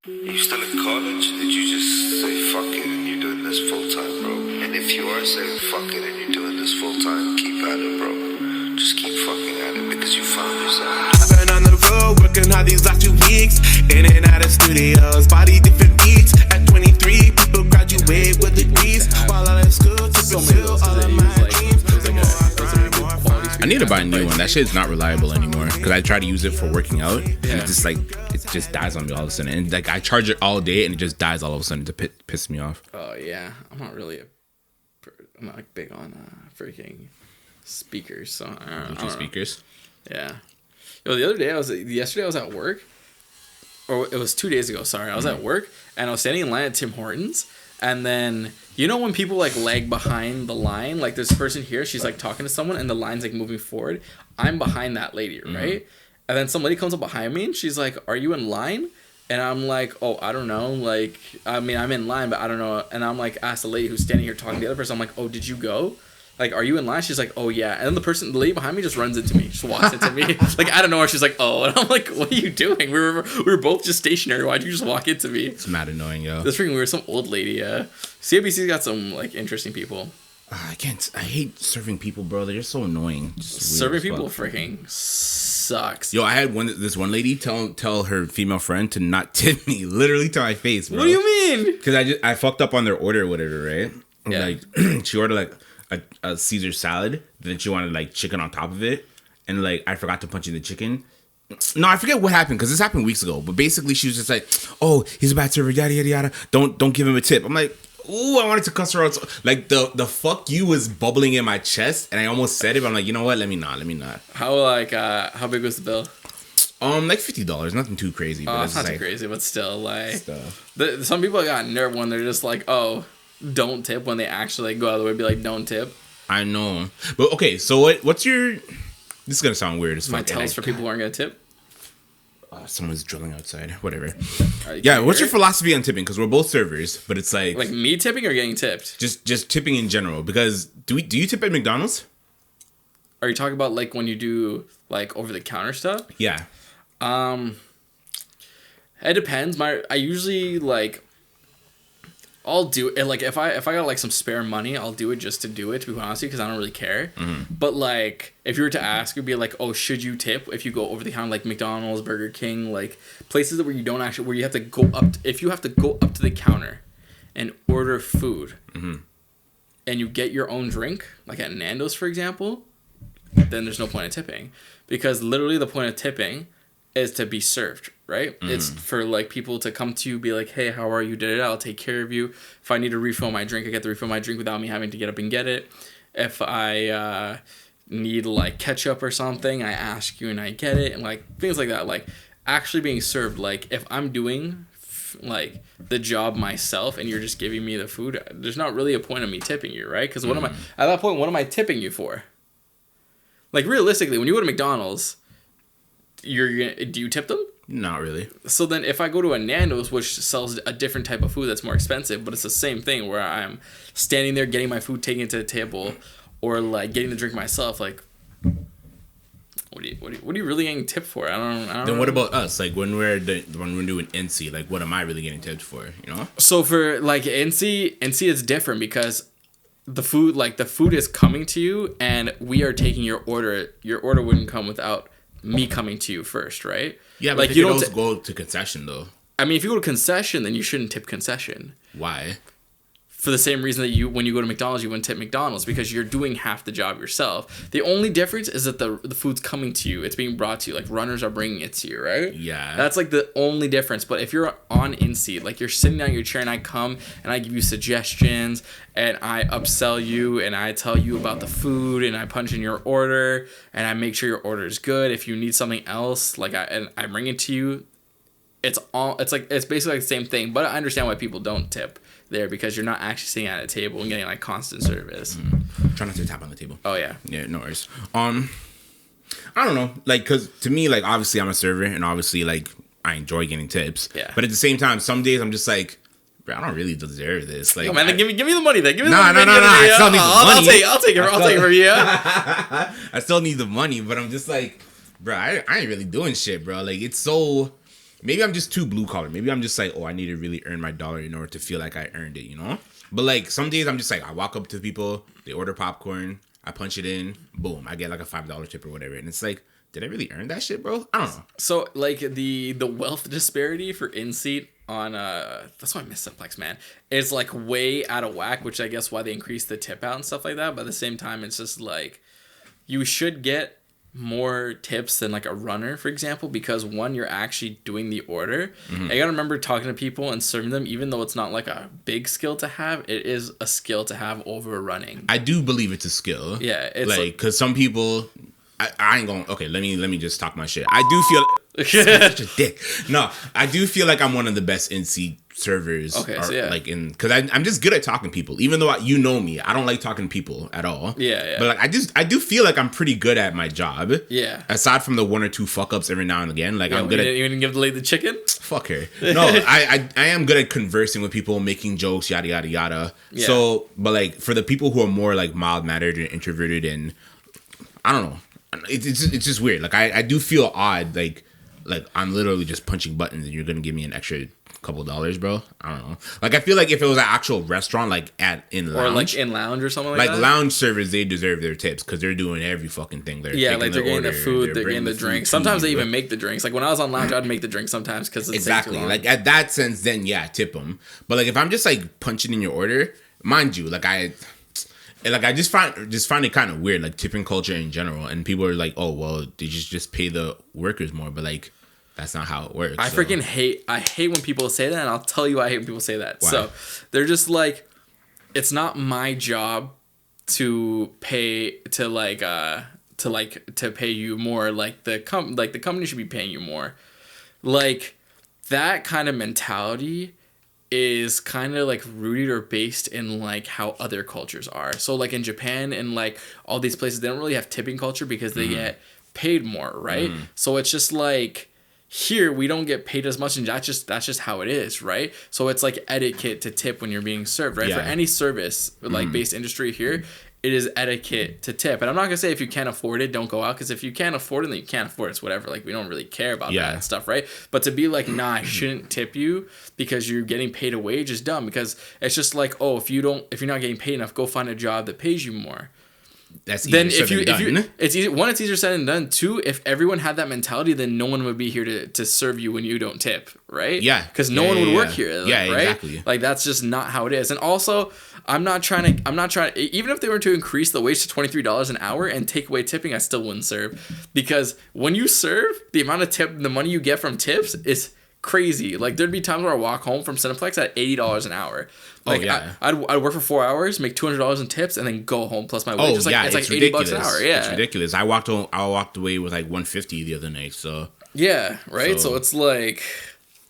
Are you still in college? Did you just say fuck it and you're doing this full time, bro? And if you are saying fuck it and you're doing this full time, keep at it, bro. Just keep fucking at it because you found yourself. I've been on the road working hard these last 2 weeks. In and out of studios, body different beats. At 23, people graduate with degrees. While I'm in school, So many of those all because of it my was like, dreams. it was like a good quality I need to buy a new one. That shit's not reliable anymore because I try to use it for working out and Yeah. it just dies on me all of a sudden. And like I charge it all day and it just dies all of a sudden to piss me off. Oh yeah, I'm not like big on freaking speakers. So I don't know. Speakers. Yeah. Yo, the other day yesterday I was at work, or it was 2 days ago. Sorry, I was at work and I was standing in line at Tim Hortons, and then you know when people like lag behind the line, like there's a person here, she's like talking to someone and the line's like moving forward. I'm behind that lady, right? And then some lady comes up behind me and she's like, "Are you in line?" And I'm like, "Oh, I don't know. Like, I mean, I'm in line, but I don't know." And I'm like, ask the lady who's standing here talking to the other person. I'm like, "Oh, did you go? Like, are you in line?" She's like, "Oh, yeah." And then the lady behind me just runs into me, just walks into me. Like, I don't know where she's like, "Oh." And I'm like, "What are you doing? We were both just stationary. Why'd you just walk into me?" It's mad annoying, yo. That's freaking weird. Some old lady. CIBC's got some, like, interesting people. I can't. I hate serving people, bro. They're just so annoying. Just weird Serving as people fuck. freaking sucks. Yo, I had this one lady tell her female friend to not tip me, literally to my face, bro. What do you mean? Because I fucked up on their order or whatever, right? And Yeah. like she ordered like a Caesar salad, then she wanted like chicken on top of it, and like I forgot to punch in the chicken. No, I forget what happened because this happened weeks ago. But basically, she was just like, "Oh, he's a bad server, yada yada yada. Don't give him a tip." I'm like, "Ooh, I wanted to cuss her out." Like the fuck you was bubbling in my chest, and I almost said it. But I'm like, you know what? Let me not. How big was the bill? Like $50, nothing too crazy. But Oh, it's it's not like, too crazy, but still, like, stuff. some people got nerve when they're just like, "Oh, don't tip," when they actually like, go out of the way and be like, "Don't tip." I know, but okay. So what's your? This is gonna sound weird as My fuck. tells for people who aren't gonna tip. Someone's drilling outside. Whatever. Can Yeah. you What's hear your it? philosophy on tipping? Because we're both servers, but it's like Me tipping or getting tipped? just tipping in general. Because do you tip at McDonald's? Are you talking about like when you do like over the counter stuff? Yeah. It depends. I usually like I'll do it like if I got like some spare money, I'll do it just to do it, to be honest, because I don't really care. But like if you were to ask, it'd be like, "Oh, should you tip if you go over the counter, like McDonald's, Burger King, like places where you don't actually, where you have to go up if you have to go up to the counter and order food, and you get your own drink, like at Nando's, for example, then there's no point in tipping, because literally the point of tipping is to be served, right? It's for like people to come to you, be like, "Hey, how are you? I'll take care of you. If I need to refill my drink, I get to refill my drink without me having to get up and get it. If I need like ketchup or something, I ask you and I get it," and like things like that. Like actually being served. Like if I'm doing like the job myself and you're just giving me the food, there's not really a point of me tipping you, right? Because what am I at that point? What am I tipping you for? Like realistically, when you go to McDonald's, do you tip them? Not really. So then if I go to a Nando's, which sells a different type of food that's more expensive, but it's the same thing where I'm standing there getting my food taken to the table, or like getting the drink myself, like what are you really getting tipped for? I don't Then know. what about us? Like when we're doing NC, like what am I really getting tipped for? You know? So for like NC is different because the food is coming to you and we are taking your order. Your order wouldn't come without me coming to you first, right? Yeah, but like you don't go to concession though. I mean, if you go to concession, then you shouldn't tip concession. Why? For the same reason that when you go to McDonald's, you wouldn't tip McDonald's, because you're doing half the job yourself. The only difference is that the food's coming to you. It's being brought to you. Like runners are bringing it to you, right? Yeah. That's like the only difference. But if you're on in-seat, like you're sitting on your chair and I come and I give you suggestions and I upsell you and I tell you about the food and I punch in your order and I make sure your order is good. If you need something else, like I bring it to you, it's basically like the same thing. But I understand why people don't tip there, because you're not actually sitting at a table and getting like constant service. Try not to tap on the table. Oh yeah. Yeah, no worries. I don't know, like, cause to me, like, obviously I'm a server, and obviously, like, I enjoy getting tips. Yeah. But at the same time, some days I'm just like, bro, I don't really deserve this. Like, Yo, man, give me the money then. Give me the No, money. no, I still need the money. I'll take it from you. I still need the money, but I'm just like, bro, I ain't really doing shit, bro. Like, it's so, maybe I'm just too blue collar. Maybe I'm just like, oh, I need to really earn my dollar in order to feel like I earned it, you know? But like some days I'm just like, I walk up to people, they order popcorn, I punch it in, boom, I get like a $5 tip or whatever. And it's like, did I really earn that shit, bro? I don't know. So like the wealth disparity for in-seat on that's why I miss Cineplex, man. It's like way out of whack, which I guess why they increased the tip out and stuff like that. But at the same time, it's just like you should get more tips than like a runner, for example, because one, you're actually doing the order. And you gotta remember talking to people and serving them, even though it's not like a big skill to have, it is a skill to have over running. I do believe it's a skill. Yeah, it's like because some people, I ain't going. Okay, let me just talk my shit. I do feel such a dick. No, I do feel like I'm one of the best in-seat servers. Okay, so yeah. Like because I'm just good at talking to people. Even though you know me, I don't like talking to people at all. Yeah. But like I do feel like I'm pretty good at my job. Yeah. Aside from the one or two fuck ups every now and again, like I'm good at. You didn't give the lady the chicken? Fuck her. No, I am good at conversing with people, making jokes, yada yada yada. Yeah. So, but like for the people who are more like mild mannered and introverted, and I don't know, it's just weird. Like I do feel odd. Like I'm literally just punching buttons, and you're gonna give me an extra couple dollars, bro. I don't know. Like I feel like if it was an actual restaurant, like in lounge, or like in lounge or something like that. Like lounge servers, they deserve their tips because they're doing every fucking thing. They're like they're getting the food, they're getting the drinks. Sometimes they even make the drinks. Like when I was on lounge, I'd make the drinks sometimes because exactly. Like at that sense, then yeah, tip them. But like if I'm just like punching in your order, mind you, I just find it kind of weird, like tipping culture in general, and people are like, oh well, they just pay the workers more, but like. That's not how it works. I hate when people say that, and I'll tell you why I hate when people say that. Why? So they're just like, it's not my job to pay to pay you more. Like the company should be paying you more. Like that kind of mentality is kind of like rooted or based in like how other cultures are. So like in Japan and like all these places, they don't really have tipping culture because they get paid more, right? So it's just like. Here we don't get paid as much, and that's just how it is, right? So it's like etiquette to tip when you're being served, right? For any service like based industry here, it is etiquette to tip. And I'm not gonna say if you can't afford it, don't go out, because if you can't afford it, then you can't afford it. It's whatever. Like we don't really care about that stuff, right? But to be like, nah, I shouldn't tip you because you're getting paid a wage is dumb, because it's just like, oh, if you're not getting paid enough, go find a job that pays you more. That's easier said than done. It's easy. One, it's easier said than done. Two, if everyone had that mentality, then no one would be here to serve you when you don't tip, right? Yeah, because no one would work here. Yeah, right? Exactly. Like that's just not how it is. And also, I'm not trying. Even if they were to increase the wage to $23 an hour and take away tipping, I still wouldn't serve, because when you serve, the amount of the money you get from tips is crazy. Like there'd be times where I walk home from Cineplex at $80 an hour. Like I'd work for 4 hours, make $200 in tips, and then go home plus my wage. It's like $80 an hour. Yeah, it's ridiculous. I walked away with like $150 the other night. So yeah, right. So it's like,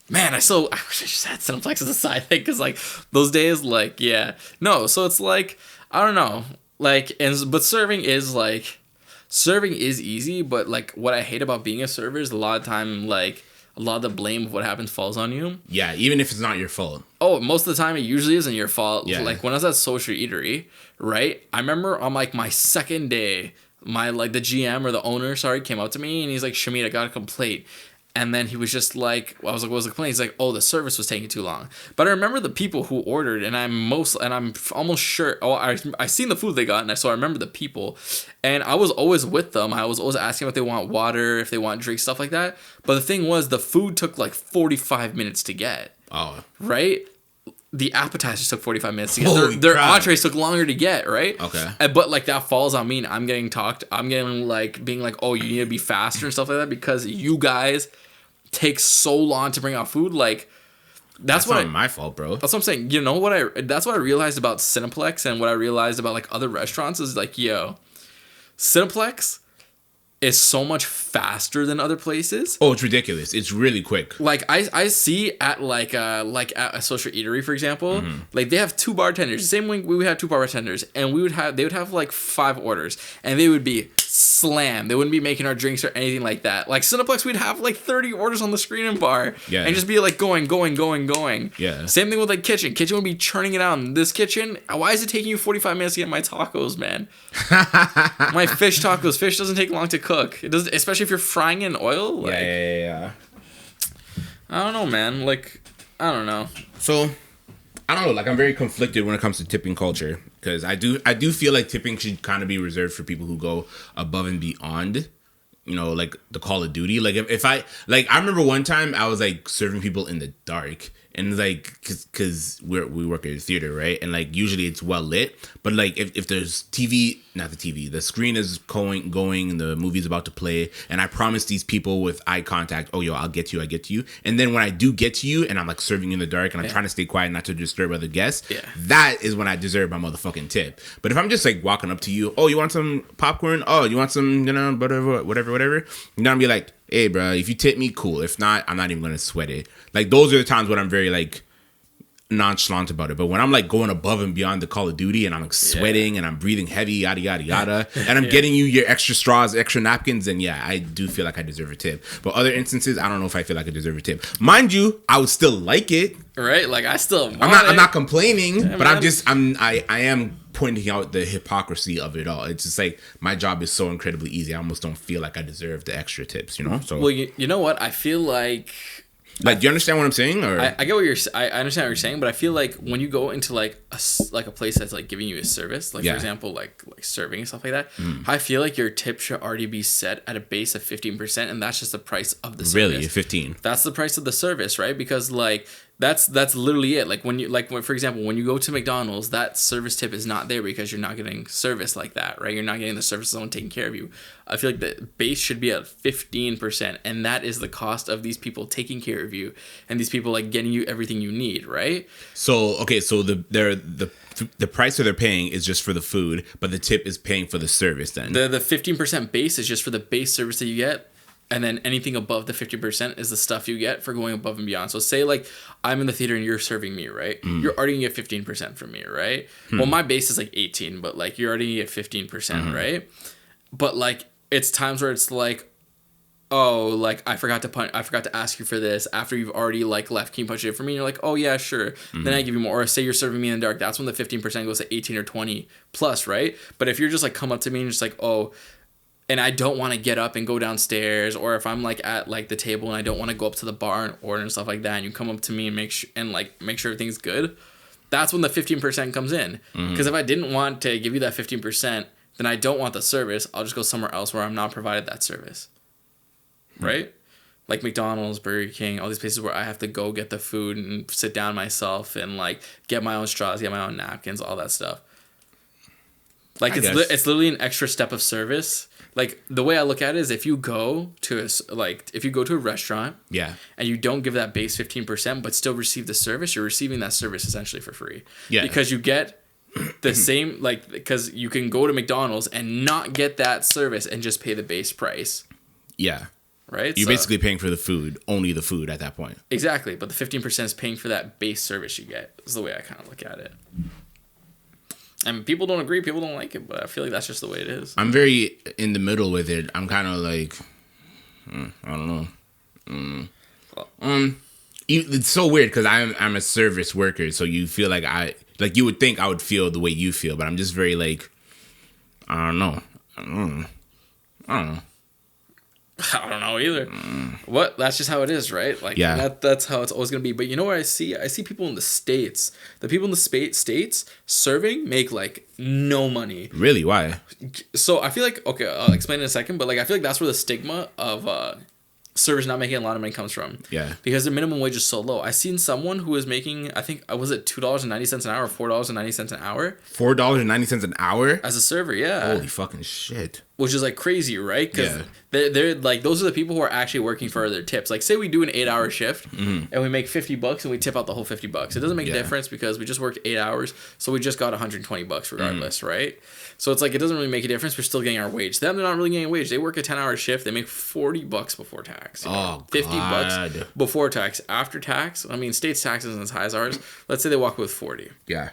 man, I wish I just had Cineplex as a side thing, because like those days, like no. So it's like I don't know, like but serving is easy, but like what I hate about being a server is a lot of time like. A lot of the blame of what happens falls on you. Yeah, even if it's not your fault. Oh, most of the time it usually isn't your fault. Yeah. Like when I was at Social Eatery, right? I remember on like my second day, the GM or the owner, came up to me and he's like, Shamit, I got a complaint. And then he was just like, I was like, what was the complaint? He's like, oh, the service was taking too long. But I remember the people who ordered, and I'm almost sure, I seen the food they got, and so I remember the people, and I was always with them. I was always asking if they want water, if they want drinks, stuff like that. But the thing was, the food took like 45 minutes to get. Oh. Right? The appetizers took 45 minutes to get. Their entrees took longer to get, right? Okay. But like that falls on me, and I'm getting like being like, oh, you need to be faster and stuff like that, because you guys take so long to bring out food. Like that's not my fault, bro. That's what I'm saying. You know that's what I realized about Cineplex, and what I realized about like other restaurants is like, Cineplex is so much faster than other places. Oh, it's ridiculous. It's really quick. Like I see at like at a Social Eatery, for example, like they have two bartenders. The same way we would have two bartenders, and they would have like 5 orders, and they would be slammed. They wouldn't be making our drinks or anything like that. Like Cineplex, we'd have like 30 orders on the screen and bar, and just be like going. Yeah. Same thing with like kitchen. Kitchen would be churning it out. In this kitchen, why is it taking you 45 minutes to get my tacos, man? My fish tacos. Fish doesn't take long to cook. It doesn't, especially if you're frying in oil. Like, yeah. I don't know, man. Like, I don't know. So, I don't know. Like, I'm very conflicted when it comes to tipping culture because I do feel like tipping should kind of be reserved for people who go above and beyond. You know, like the Call of Duty. Like, if I like, I remember one time I was like serving people in the dark. And like, cause we work at a theater, right? And like, usually it's well lit, but like, if there's the screen is going, and the movie's about to play, and I promise these people with eye contact, oh yo, I get to you. And then when I do get to you, and I'm like serving you in the dark, and I'm trying to stay quiet, not to disturb other guests, that is when I deserve my motherfucking tip. But if I'm just like walking up to you, oh, you want some popcorn? Oh, you want some, whatever. You know, I'll be like, hey, bro, if you tip me, cool. If not, I'm not even gonna sweat it. Like, those are the times when I'm very like nonchalant about it. But when I'm like going above and beyond the Call of Duty, and I'm like sweating and I'm breathing heavy, yada yada yada, and I'm getting you your extra straws, extra napkins, then yeah, I do feel like I deserve a tip. But other instances, I don't know if I feel like I deserve a tip. Mind you, I would still like it, right? Like, I still want I'm not complaining, but man. I am pointing out the hypocrisy of it all. It's just like my job is so incredibly easy. I almost don't feel like I deserve the extra tips, you know? So, well, you know what? I feel like do you understand what I'm saying? Or I get what I understand what you're saying, but I feel like when you go into like a place that's like giving you a service, like for example, like serving and stuff like that, I feel like your tip should already be set at a base of 15%, and that's just the price of the service. Really, 15? That's the price of the service, right? Because like that's literally it. Like when for example, when you go to McDonald's, that service tip is not there because you're not getting service like that, right? You're not getting the service someone taking care of you. I feel like the base should be at 15%, and that is the cost of these people taking care of you and these people like getting you everything you need, right? So okay, so the price that they're paying is just for the food, but the tip is paying for the service. Then the 15% base is just for the base service that you get. And then anything above the 50% is the stuff you get for going above and beyond. So say like I'm in the theater and you're serving me, right? You're already gonna get 15% from me, right? Well, my base is like 18, but like you're already gonna get 15%, right? But like it's times where it's like, oh, like I forgot to ask you for this after you've already like left. Can you punch it for me? And you're like, oh yeah, sure. Then I give you more. Or say you're serving me in the dark. That's when the 15% goes to 18 or 20 plus, right? But if you're just like come up to me and just like, oh, and I don't want to get up and go downstairs, or if I'm like at like the table and I don't want to go up to the bar and order and stuff like that, and you come up to me and make sure everything's good, that's when the 15% comes in. Because if I didn't want to give you that 15%, then I don't want the service. I'll just go somewhere else where I'm not provided that service, right? Like McDonald's, Burger King, all these places where I have to go get the food and sit down myself and like get my own straws, get my own napkins, all that stuff. Like it's literally an extra step of service. Like the way I look at it is if you go to a restaurant, and you don't give that base 15% but still receive the service, you're receiving that service essentially for free. Yeah. Because you get the same, like, because you can go to McDonald's and not get that service and just pay the base price. Yeah. Right? You're basically paying for the food, only the food at that point. Exactly. But the 15% is paying for that base service you get. Is the way I kind of look at it. And people don't agree, people don't like it, but I feel like that's just the way it is. I'm very in the middle with it. I'm kind of like, I don't know. It's so weird because I'm a service worker, so you feel like you would think I would feel the way you feel, but I'm just very like, I don't know. I don't know. I don't know either. What? That's just how it is, right? Like, that's how it's always gonna be. But you know what I see? I see people in the States. The people in the states serving make like no money. Really? Why? So I feel like, okay, I'll explain in a second. But like I feel like that's where the stigma of servers not making a lot of money comes from. Yeah. Because their minimum wage is so low. I seen someone who was making, I think, was it $2.90 an hour or $4.90 an hour? $4.90 an hour? As a server, yeah. Holy fucking shit. Which is like crazy, right? Because they're like, those are the people who are actually working for their tips. Like, say we do an 8-hour shift and we make $50 and we tip out the whole $50. It doesn't make a difference because we just worked 8 hours, so we just got $120 regardless, right? So it's like it doesn't really make a difference. We're still getting our wage. Them, they're not really getting a wage. They work a 10-hour shift. They make $40 before tax. Oh, $50 before tax. After tax, I mean, state's tax isn't as high as ours. Let's say they walk with 40. Yeah.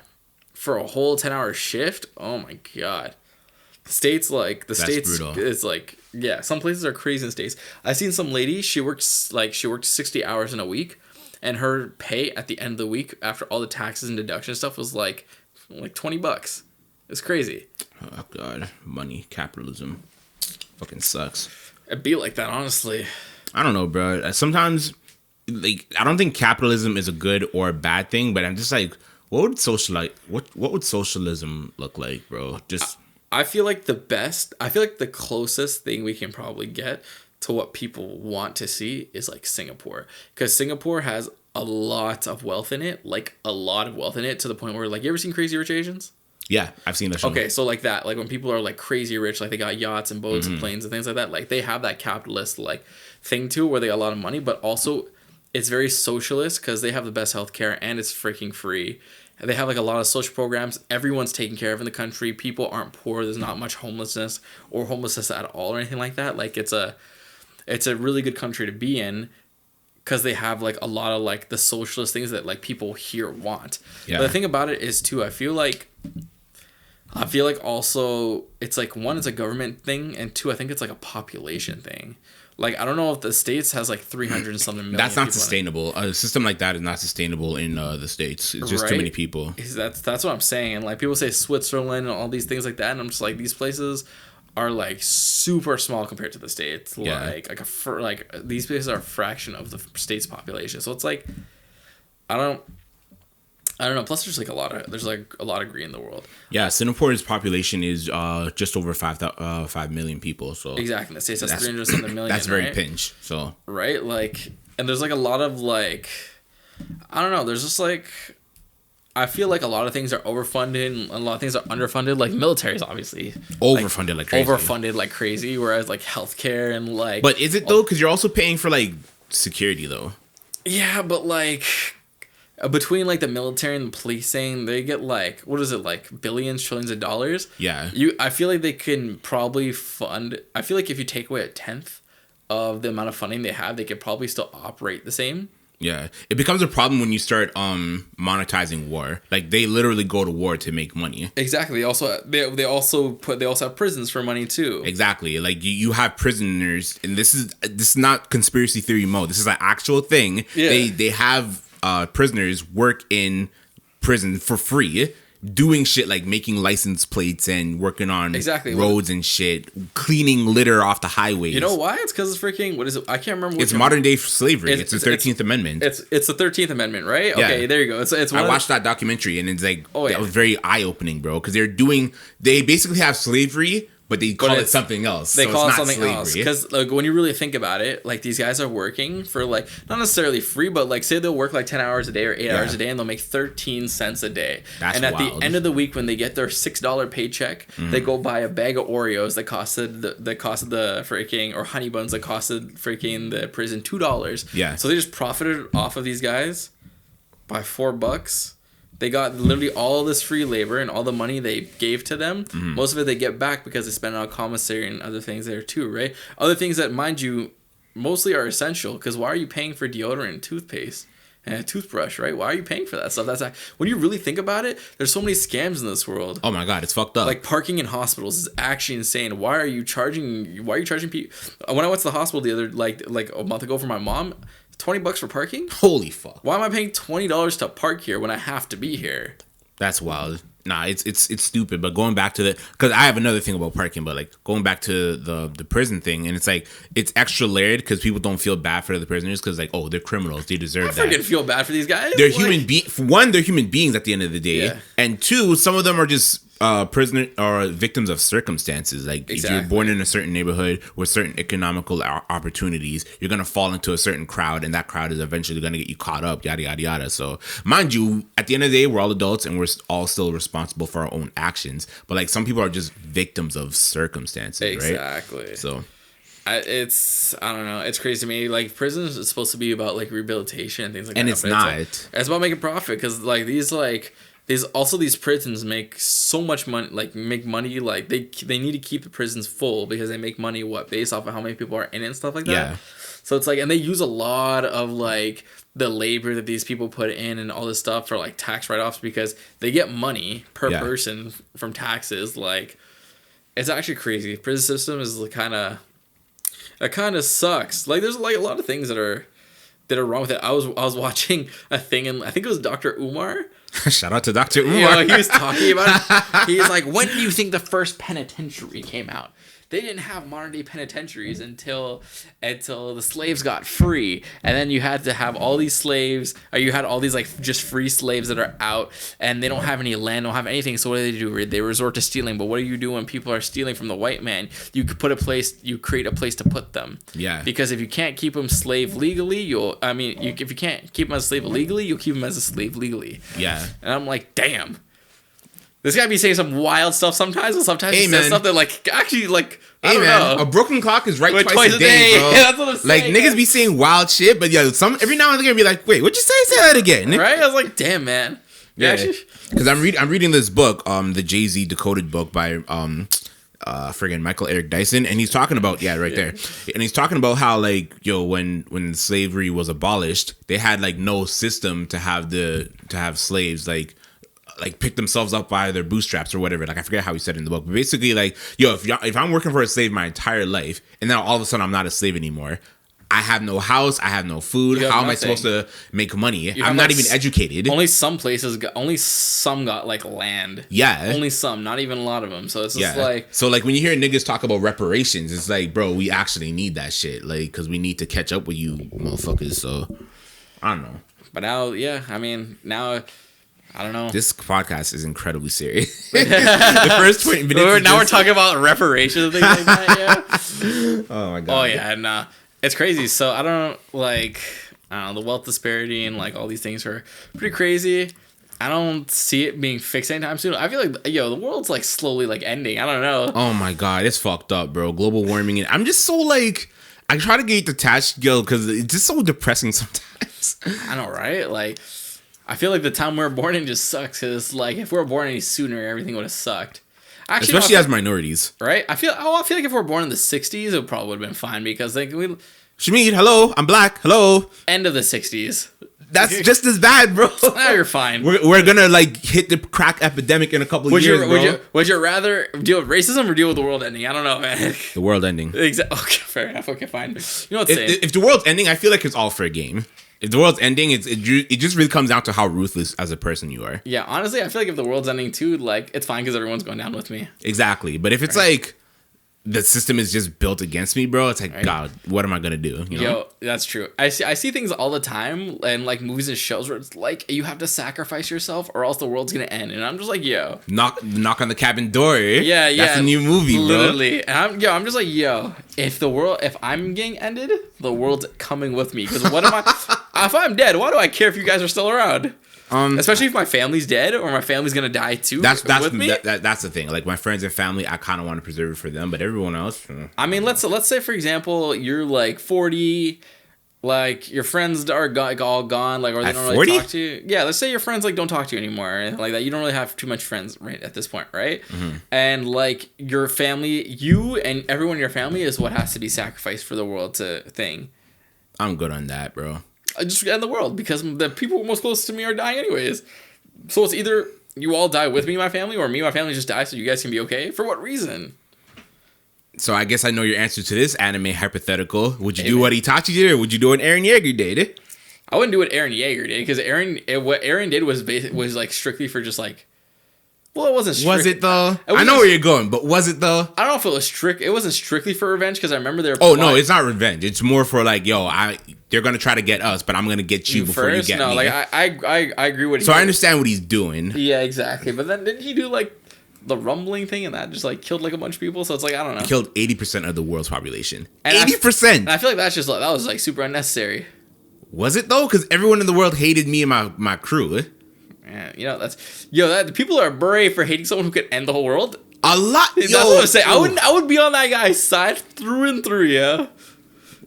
For a whole 10-hour shift. Oh my god. States like the That's states brutal. Is like, yeah, some places are crazy in states. I seen some lady, she worked 60 hours in a week, and her pay at the end of the week after all the taxes and deduction stuff was like $20. It's crazy. Oh god, money, capitalism, fucking sucks. It'd be like that, honestly. I don't know, bro. Sometimes like I don't think capitalism is a good or a bad thing, but I'm just like, what would socialism look like, bro? Just I feel like the closest thing we can probably get to what people want to see is like Singapore, because Singapore has a lot of wealth in it, like a lot of wealth in it, to the point where, like, you ever seen Crazy Rich Asians? yeah, I've seen that show. Okay, so like that, like when people are like crazy rich, like they got yachts and boats and planes and things like that, like they have that capitalist like thing too, where they got a lot of money, but also it's very socialist because they have the best healthcare and it's freaking free. And they have like a lot of social programs. Everyone's taken care of in the country. People aren't poor. There's not much homelessness or homelessness at all or anything like that. Like it's a really good country to be in, because they have like a lot of like the socialist things that like people here want. Yeah. But the thing about it is too, I feel like also it's like, one, it's a government thing, and two, I think it's like a population thing. Like, I don't know if the States has like 300 and something million. That's not people sustainable. A system like that is not sustainable in the States. It's just too many people. That's what I'm saying. And like people say Switzerland and all these things like that, and I'm just like, these places are like super small compared to the States. Yeah. Like these places are a fraction of the state's population. So it's like, I don't know. Plus, there's like a lot of green in the world. Yeah, Singapore's population is just over 5 million people. So Exactly, the States has 300 something million. That's very right? pinch. So Right, like, and there's like a lot of like, I don't know. There's just like, I feel like a lot of things are overfunded and a lot of things are underfunded. Like military is obviously overfunded like crazy. Overfunded like crazy. Whereas like healthcare and like, But is it though? Because you're also paying for like security though. yeah, but like, between like the military and the policing, they get like, what is it, like billions, trillions of dollars? Yeah. I feel like they can probably fund. I feel like if you take away a tenth of the amount of funding they have, they could probably still operate the same. Yeah, it becomes a problem when you start monetizing war. Like they literally go to war to make money. Exactly. They also have prisons for money too. Exactly. Like you have prisoners, and this is not conspiracy theory mode. This is an actual thing. Yeah. They have prisoners work in prison for free, doing shit like making license plates and working on roads and shit, cleaning litter off the highways. You know why? It's because it's freaking, what is it? I can't remember. It's modern day slavery. It's the 13th Amendment. It's the 13th Amendment, right? Yeah. Okay, there you go. It's I watched that documentary and it's like, Oh, yeah. that was very eye opening, bro. Because they basically have slavery, but they call it something else. They call it something slavery. else. Because like when you really think about it, like these guys are working for like, not necessarily free, but like say they'll work like 10 hours a day or 8 hours a day and they'll make 13 cents a day. That's and at wild. the end of the week, when they get their $6 paycheck, they go buy a bag of Oreos that costed the freaking, or honey buns that costed freaking the prison $2. Yeah. So they just profited off of these guys by $4. They got literally all this free labor and all the money they gave to them. Mm-hmm. Most of it they get back because they spend on commissary and other things there too, right? Other things that, mind you, mostly are essential, because why are you paying for deodorant and toothpaste and a toothbrush, right? Why are you paying for that stuff? That's when you really think about it, there's so many scams in this world. Oh my god, it's fucked up. Like parking in hospitals is actually insane. Why are you charging people? When I went to the hospital the other like a month ago for my mom, $20 for parking? Holy fuck. Why am I paying $20 to park here when I have to be here? That's wild. Nah, it's stupid. But going back to because I have another thing about parking, but like going back to the prison thing, and it's like it's extra layered because people don't feel bad for the prisoners because like, oh, they're criminals, they deserve that. I freaking feel bad for these guys. They're they're human beings at the end of the day, Yeah. and two, some of them are just prisoner or victims of circumstances. Like if you're born in a certain neighborhood with certain economical opportunities, you're gonna fall into a certain crowd, and that crowd is eventually gonna get you caught up. Yada yada yada. So mind you, at the end of the day, we're all adults and we're all still responsible for our own actions. But like some people are just victims of circumstances, exactly. Right? So I don't know. It's crazy to me. Like prison is supposed to be about like rehabilitation and things like and that. It's not. It's about making profit, because like these prisons make so much money, like make money, like they need to keep the prisons full because they make money based off of how many people are in it and stuff like that. Yeah. So it's like, and they use a lot of like the labor that these people put in and all this stuff for like tax write-offs, because they get money per person from taxes. Like it's actually crazy. The prison system is it kind of sucks. Like there's like a lot of things that are wrong with it. I was watching a thing, and I think it was Dr. Umar. Shout out to Dr. Umar. You know, he was talking about it. He's like, when do you think the first penitentiary came out? They didn't have modern day penitentiaries until the slaves got free, and then you had to have all these slaves, or you had all these like just free slaves that are out, and they don't have any land, don't have anything. So what do? They resort to stealing. But what do you do when people are stealing from the white man? You could create a place to put them. Yeah. Because if you can't keep them slave legally, if you can't keep them as a slave illegally, you'll keep them as a slave legally. Yeah. And I'm like, damn. This guy be saying some wild stuff sometimes, and sometimes he says something like, actually, like, I don't know. A broken clock is right twice a day, bro. Yeah, that's what I'm saying. Like, niggas be saying wild shit, but yeah, every now and then be like, wait, what'd you say? Say that again. Right? I was like, damn, man. Yeah. Because I'm reading this book, the Jay-Z Decoded book by friggin' Michael Eric Dyson, and he's talking about there, and he's talking about how like when slavery was abolished, they had like no system to have slaves like pick themselves up by their bootstraps or whatever. Like I forget how he said it in the book, but basically like if I'm working for a slave my entire life and then all of a sudden I'm not a slave anymore, I have no house, I have no food. How am I supposed to make money? I'm not even educated. Only some got like land. Yeah. Only some, not even a lot of them. So it's just like... So like when you hear niggas talk about reparations, it's like, bro, we actually need that shit. Like, because we need to catch up with you motherfuckers. So, I don't know. But now, now... I don't know. This podcast is incredibly serious. The first 20 minutes. Now we're talking about reparations and things like that, yeah. Oh my god. Oh yeah, and it's crazy. So I don't know, the wealth disparity and like all these things are pretty crazy. I don't see it being fixed anytime soon. I feel like the world's like slowly like ending. I don't know. Oh my god, it's fucked up, bro. Global warming. And I'm just so like, I try to get detached, because it's just so depressing sometimes. I know, right? Like, I feel like the time we were born in just sucks, because like if we were born any sooner, everything would have sucked. Actually, especially as minorities, right? I feel like if we were born in the 60s, it probably would have been fine, because like Shamid, hello, I'm black, hello. End of the 60s. That's just as bad, bro. Now you're fine. We're gonna like hit the crack epidemic in a couple of years, bro. Would you rather deal with racism or deal with the world ending? I don't know, man. The world ending. Exactly. Okay, fair enough. Okay, fine. You know what I'm saying? If the world's ending, I feel like it's all for a game. If the world's ending, it just really comes down to how ruthless as a person you are. Yeah, honestly, I feel like if the world's ending too, like it's fine because everyone's going down with me. Exactly, but if it's like the system is just built against me, bro, it's like, God, what am I gonna do? You know? Yo, that's true. I see things all the time, and like movies and shows where it's like you have to sacrifice yourself or else the world's gonna end, and I'm just like, yo, knock on the cabin door. Yeah, that's a new movie, bro. Literally. And I'm just like, yo, if I'm getting ended, the world's coming with me. Because what am I? If I'm dead, why do I care if you guys are still around? Especially if my family's dead or my family's gonna die too. That's with me. That's the thing. Like my friends and family, I kind of want to preserve it for them, but everyone else. I mean, let's say for example, you're like 40, like your friends are all gone, like or they don't really talk to you. Yeah, let's say your friends like don't talk to you anymore, or anything like that. You don't really have too much friends right at this point, right? Mm-hmm. And like your family, you and everyone in your family is what has to be sacrificed for the world thing. I'm good on that, bro. I just end the world because the people most close to me are dying anyways. So it's either you all die with me and my family, or me and my family just die so you guys can be okay. For what reason? So I guess I know your answer to this anime hypothetical. Would you do what Itachi did, or would you do what Eren Yeager did? I wouldn't do what Eren Yeager did, because what Eren did was like strictly for just like. Well, it wasn't. Was it though? I know where you're going, but was it though? I don't know if it was strict. It wasn't strictly for revenge, because I remember there. Oh no, it's not revenge. It's more for like, yo, they're gonna try to get us, but I'm gonna get you before first? You get me. No, like I agree with. So I understand what he's doing. Yeah, exactly. But then didn't he do like the rumbling thing, and that just like killed like a bunch of people? So it's like, I don't know. He killed 80% of the world's population. 80%. And I feel like that was like super unnecessary. Was it though? Because everyone in the world hated me and my crew. Yeah, the people are brave for hating someone who could end the whole world. A lot. That's what I'm saying. I would be on that guy's side through and through. Yeah.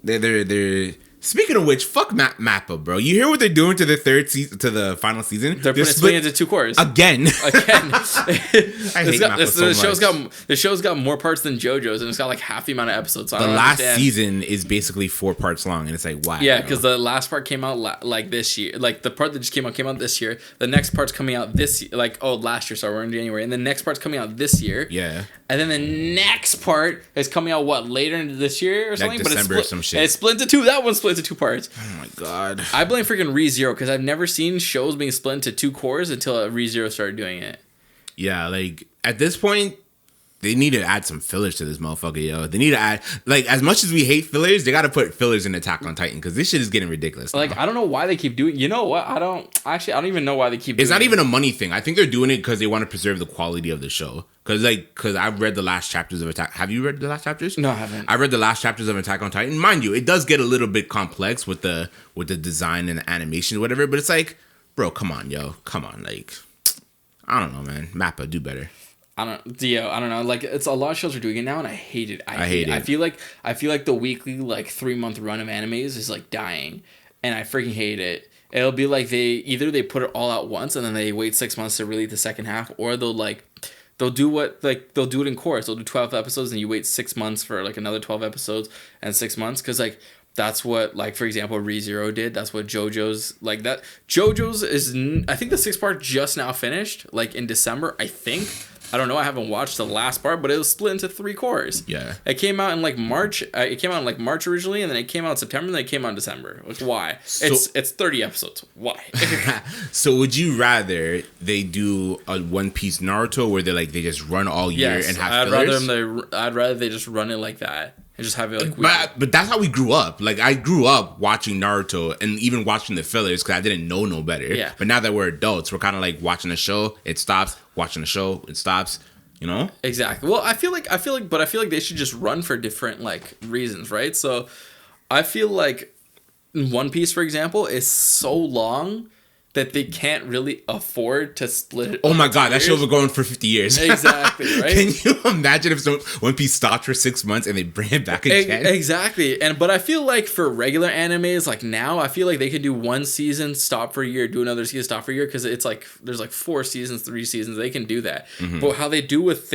They're. Speaking of which, fuck Mappa, bro. You hear what they're doing to the the final season? They're split into two cores again. I hate Mappa so much. The show's got more parts than JoJo's, and it's got like half the amount of episodes. So the last season is basically 4 parts long, and it's like, why? Yeah, because the last part came out like this year. Like the part that just came out this year. The next part's coming out this year. Like last year. So we're in January, and the next part's coming out this year. Yeah. And then the next part is coming out later into this year or something. Like December but it's split, or some shit. And it's split into two. That one's split into 2 parts. Oh my god. I blame freaking ReZero because I've never seen shows being split into 2 cores until ReZero started doing it. Yeah, like at this point, they need to add some fillers to this motherfucker, yo. They need to add, like, as much as we hate fillers, they got to put fillers in Attack on Titan because this shit is getting ridiculous now. Like, I don't know why they keep doing. You know what? I don't even know why they keep. It's doing not even a money thing. I think they're doing it because they want to preserve the quality of the show. Because I've read the last chapters of Attack. Have you read the last chapters? No, I haven't. I read the last chapters of Attack on Titan. Mind you, it does get a little bit complex with the design and the animation or whatever. But it's like, bro, come on, yo, come on, like, I don't know, man. Mappa, do better. I don't know. Like, it's a lot of shows are doing it now, and I hate it. I hate it. I feel like the weekly, like, 3-month run of animes is like dying, and I freaking hate it. It'll be like they put it all out once, and then they wait 6 months to release the second half, or they'll do it in course. They'll do 12 episodes, and you wait 6 months for like another 12 episodes and 6 months, because like that's what, like, for example, ReZero did. That's what JoJo's like that. JoJo's is, I think the 6th part just now finished, like in December, I think. I don't know. I haven't watched the last part, but it was split into 3 cores. Yeah. It came out in like March. It came out in like March originally, and then it came out in September, and then it came out in December. Like, why? So, it's 30 episodes. Why? So would you rather they do a One Piece Naruto where they just run all year and have fillers? I'd rather they just run it like that and just have it like. But that's how we grew up. Like, I grew up watching Naruto and even watching the fillers because I didn't know no better. Yeah. But now that we're adults, we're kind of like watching a show, it stops. Watching the show, it stops. You know? Exactly. Well, I feel like they should just run for different like reasons, right? So, I feel like One Piece, for example, is so long that they can't really afford to split it. Oh my god, that show was going for 50 years. Exactly, right? Can you imagine if One Piece stopped for 6 months and they bring it back again? Exactly. But I feel like for regular animes, like now, I feel like they could do 1 season, stop for a year, do another season, stop for a year, because it's like there's like 4 seasons, 3 seasons. They can do that. Mm-hmm. But how they do with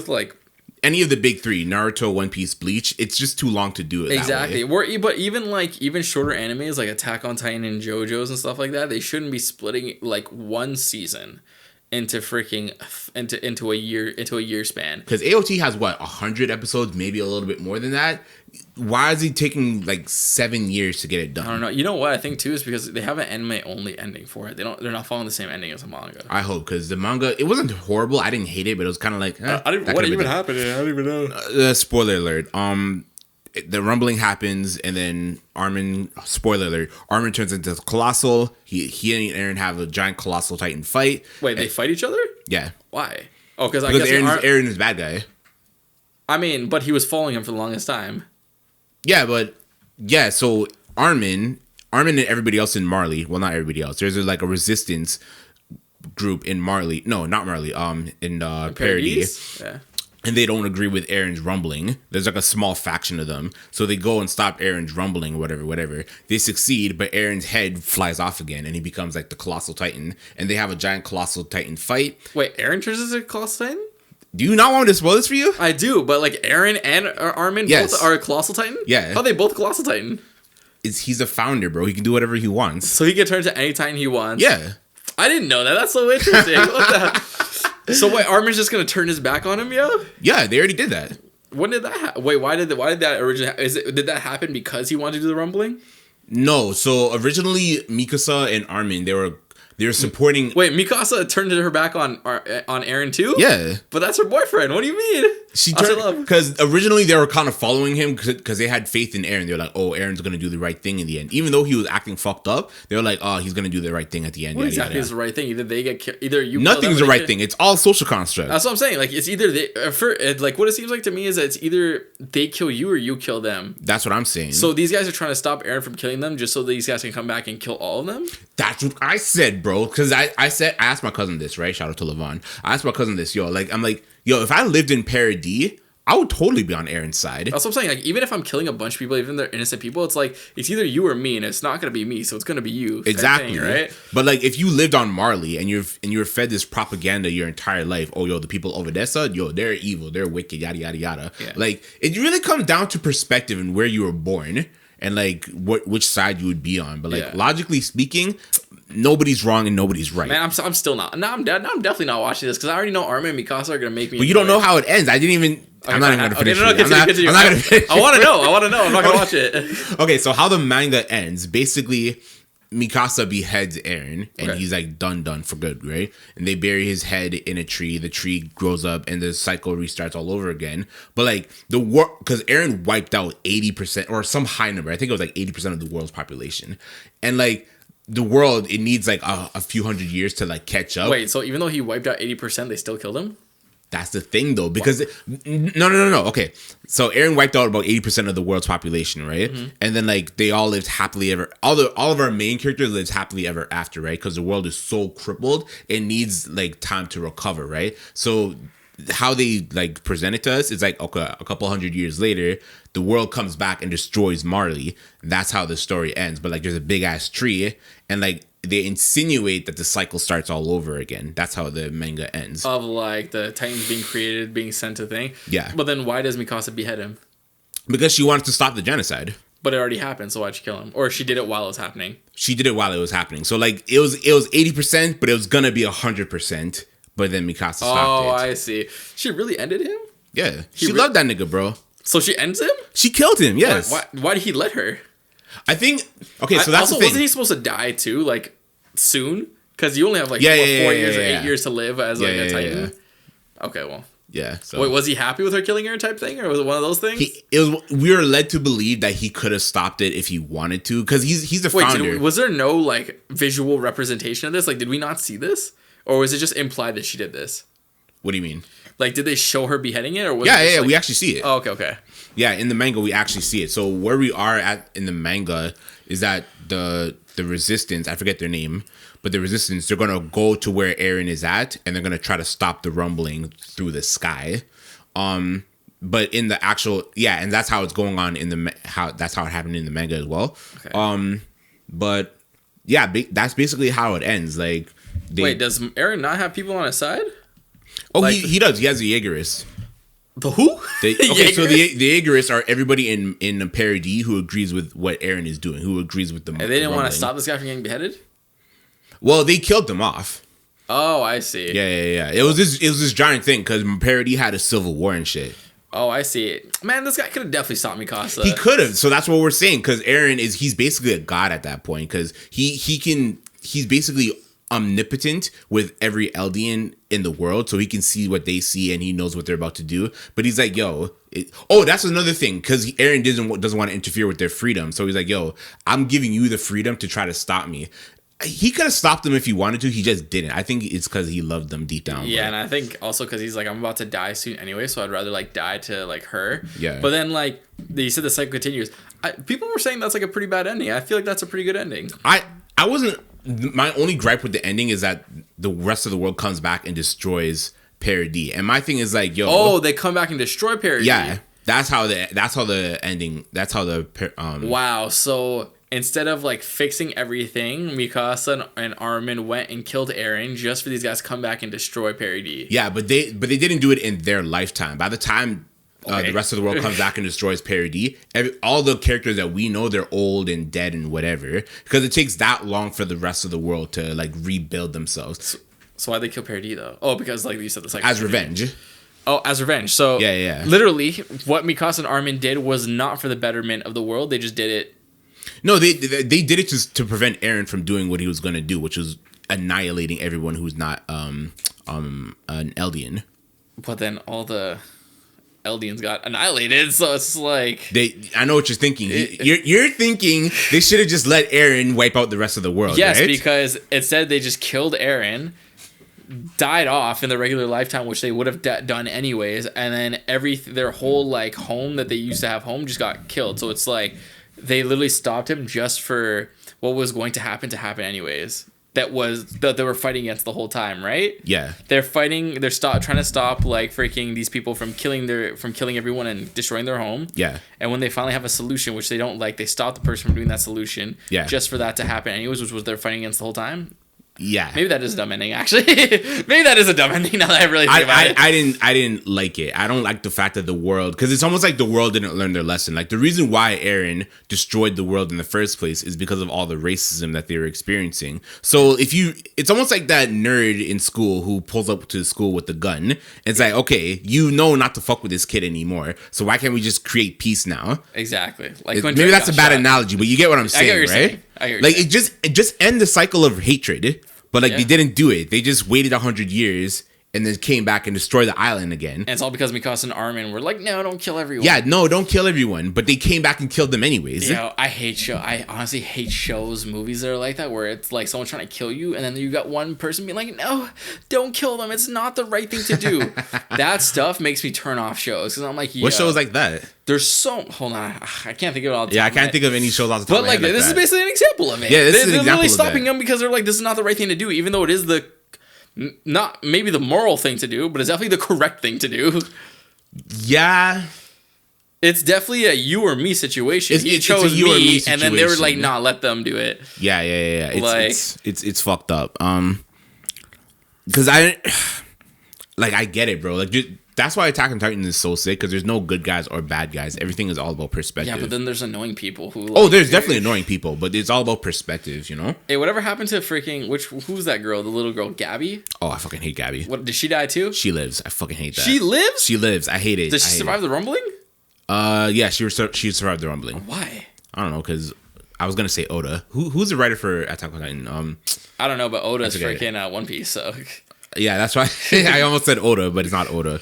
like any of the big 3, Naruto, One Piece, Bleach, it's just too long to do it. Exactly. But even shorter animes like Attack on Titan and JoJo's and stuff like that, they shouldn't be splitting like 1 season into a year span. Because AOT has 100 episodes, maybe a little bit more than that. Why is he taking like 7 years to get it done? I don't know. You know what I think too is because they have an anime only ending for it. They're not following the same ending as a manga. I hope, because the manga, it wasn't horrible. I didn't hate it, but it was kind of like what even happened? I don't even know. Spoiler alert. The rumbling happens, and then Armin. Spoiler alert. Armin turns into Colossal. He and Eren have a giant Colossal Titan fight. Wait, they fight each other? Yeah. Why? Oh, because Eren is a bad guy. I mean, but he was following him for the longest time. Yeah, so Armin and everybody else in Marley, well, not everybody else, there's like a resistance group in Marley, no, not Marley, in Paradise. Yeah. And they don't agree with Eren's rumbling. There's like a small faction of them. So they go and stop Eren's rumbling or whatever. They succeed, but Eren's head flies off again and he becomes like the Colossal Titan. And they have a giant Colossal Titan fight. Wait, Eren turns into a Colossal Titan? Do you not want me to spoil this for you? I do, but like Eren and Armin both are a Colossal Titan? Yeah. How are they both Colossal Titan? He's a founder, bro. He can do whatever he wants. So he can turn to any Titan he wants? Yeah. I didn't know that. That's so interesting. What the... So wait, Armin's just gonna turn his back on him, yo? Yeah, they already did that. When did that happen? Wait, why did that originally... Did that happen because he wanted to do the rumbling? No, so originally Mikasa and Armin, they were supporting... Wait, Mikasa turned her back on Eren too? Yeah. But that's her boyfriend. What do you mean? She turned... Because originally they were kind of following him because they had faith in Eren. They were like, oh, Eren's going to do the right thing in the end. Even though he was acting fucked up, they were like, oh, he's going to do the right thing at the end. What exactly is the right thing? Either they get killed... Either you... Nothing's the right thing. It's all social construct. That's what I'm saying. Like, it's either they... like, what it seems like to me is that it's either they kill you or you kill them. That's what I'm saying. So these guys are trying to stop Eren from killing them just so these guys can come back and kill all of them? That's what I said, bro. Because I asked my cousin this, right? Shout out to Levon. I asked my cousin this, I'm like, if I lived in Paradis, I would totally be on Eren's side. That's what I'm saying. Like, even if I'm killing a bunch of people, even if they're innocent people, it's like, it's either you or me, and it's not going to be me, so it's going to be you. Exactly. Thing, right? But, like, if you lived on Marley and you're fed this propaganda your entire life, the people of Odessa, they're evil, they're wicked, yada, yada, yada. Yeah. Like, it really comes down to perspective and where you were born and, like, which side you would be on. But, like, logically speaking... Nobody's wrong and nobody's right. Man, I'm still not. No, I'm definitely not watching this because I already know Armin and Mikasa are gonna make me. But you don't know how it ends. I didn't even. I'm not even gonna finish no, it. I'm not gonna finish. I want to know. I'm not gonna watch it. Okay, so how the manga ends, basically Mikasa beheads Eren and he's like done for good, right? And they bury his head in a tree. The tree grows up and the cycle restarts all over again. But like the war, because Eren wiped out 80% or some high number. I think it was like 80% of the world's population. And like the world, it needs like a few hundred years to like catch up. Wait, so even though he wiped out 80%, they still killed him? That's the thing, though, because no. Okay, so Eren wiped out about 80% of the world's population, right? Mm-hmm. And then like they all lived happily ever. All of our main characters lived happily ever after, right? Because the world is so crippled, it needs like time to recover, right? So how they like present it to us is like, okay, a couple hundred years later, the world comes back and destroys Marley. That's how the story ends. But like, there's a big ass tree, and like they insinuate that the cycle starts all over again. That's how the manga ends. Of like the Titans being created, being sent to thing. Yeah. But then why does Mikasa behead him? Because she wanted to stop the genocide. But it already happened, so why'd she kill him? Or she did it while it was happening? She did it while it was happening. So like it was 80%, but it was gonna be 100%. But then Mikasa stopped it. Oh, I see. She really ended him? Yeah. She loved that nigga, bro. So she ends him? She killed him, yes. Why did he let her? I think... Okay, so that's also, the thing. wasn't he supposed to die too, like, soon? Because you only have, like, 4 years or 8 years to live as, like, a Titan. Yeah. Okay, well. Yeah, so... Wait, was he happy with her killing her type thing? Or was it one of those things? We were led to believe that he could have stopped it if he wanted to. Because he's the founder. Wait, was there no, like, visual representation of this? Like, did we not see this? Or was it just implied that she did this? What do you mean? Like, did they show her beheading it? Or was yeah, we actually see it. Oh, okay. Yeah, in the manga, we actually see it. So where we are at in the manga is that the resistance, I forget their name, but the resistance, they're going to go to where Eren is at, and they're going to try to stop the rumbling through the sky. But in the actual, and that's how it's going on that's how it happened in the manga as well. Okay. But yeah, that's basically how it ends. Like, wait, does Eren not have people on his side? Oh, like, he does. He has the Jaegerists. The who? So the Jaegerists are everybody in a parody who agrees with what Eren is doing, who agrees with the. And they didn't want to stop this guy from getting beheaded. Well, they killed them off. Oh, I see. Yeah. It was this giant thing because parody had a civil war and shit. Oh, I see. Man, this guy could have definitely stopped Mikasa. He could have. So that's what we're saying, because Eren he's basically a god at that point, because he's basically omnipotent with every Eldian in the world, so he can see what they see and he knows what they're about to do. But he's like, that's another thing, because Eren doesn't want to interfere with their freedom. So he's like, I'm giving you the freedom to try to stop me. He could have stopped them if he wanted to. He just didn't. I think it's because he loved them deep down. Yeah, and I think also because he's like, I'm about to die soon anyway, so I'd rather like die to like her. Yeah. But then like you said, the cycle continues. People were saying that's like a pretty bad ending. I feel like that's a pretty good ending. I wasn't. My only gripe with the ending is that the rest of the world comes back and destroys Parody. And my thing is like, they come back and destroy Parody. Yeah, that's how the ending. That's how the Wow. So instead of like fixing everything, Mikasa and Armin went and killed Eren just for these guys to come back and destroy Parody. Yeah, but they didn't do it in their lifetime. By the time the rest of the world comes back and destroys Parody, all the characters that we know, they're old and dead and whatever, because it takes that long for the rest of the world to like rebuild themselves. So why'd they kill Parody though? Oh, because like you said, the cycle as revenge. Oh, as revenge. So yeah. Literally, what Mikasa and Armin did was not for the betterment of the world. They just did it. No, they did it to prevent Eren from doing what he was going to do, which was annihilating everyone who's not an Eldian. But then all the Eldians got annihilated, so it's like I know what you're thinking. You're thinking they should have just let Eren wipe out the rest of the world. Yes, right? because instead they just killed Eren, died off in the regular lifetime, which they would have done anyways, and then their whole like home that they used to have home just got killed. So it's like they literally stopped him just for what was going to happen anyways. That they were fighting against the whole time, right? Yeah. They're fighting. They're trying to stop like freaking these people from killing everyone and destroying their home. Yeah. And when they finally have a solution, which they don't like, they stop the person from doing that solution. Yeah. Just for that to happen, anyways, which was they're fighting against the whole time. Yeah. Maybe that is a dumb ending, actually. Maybe that is a dumb ending now that I really think about it. I didn't like it. I don't like the fact that the world, because it's almost like the world didn't learn their lesson. Like the reason why Eren destroyed the world in the first place is because of all the racism that they were experiencing. So it's almost like that nerd in school who pulls up to school with the gun. It's like, okay, you know not to fuck with this kid anymore. So why can't we just create peace now? Exactly. Like maybe that's a bad analogy, but you get what I'm saying, right? Saying. It just end the cycle of hatred. But they didn't do it. They just waited 100 years and then came back and destroyed the island again. And it's all because Mikasa and Armin were like, no, don't kill everyone. Yeah, no, don't kill everyone. But they came back and killed them anyways. I honestly hate shows, movies that are like that, where it's like someone trying to kill you, and then you got one person being like, no, don't kill them. It's not the right thing to do. That stuff makes me turn off shows. Because I'm like, what shows like that? There's hold on, I can't think of it all the time. Yeah, I can't think of any shows off the top of my head. But this is basically an example of it. Yeah, they're literally stopping them because they're like, this is not the right thing to do, even though it is not maybe the moral thing to do, but it's definitely the correct thing to do. Yeah. It's definitely a you or me situation. He chose me, and then they were like, nah, let them do it. Yeah. It's fucked up. Because I get it, bro. Like, that's why Attack on Titan is so sick, because there's no good guys or bad guys. Everything is all about perspective. Yeah, but then there's annoying people who... there's definitely annoying people, but it's all about perspective, you know? Hey, whatever happened to freaking... Who's that girl? The little girl, Gabby? Oh, I fucking hate Gabby. What, did she die too? She lives. I fucking hate that. She lives? She lives. I hate it. Did she survive the rumbling? Yeah, she survived the rumbling. Why? I don't know, because I was going to say Oda. Who's the writer for Attack on Titan? I don't know, but Oda's freaking One Piece, so... Yeah, that's why I almost said Oda, but it's not Oda.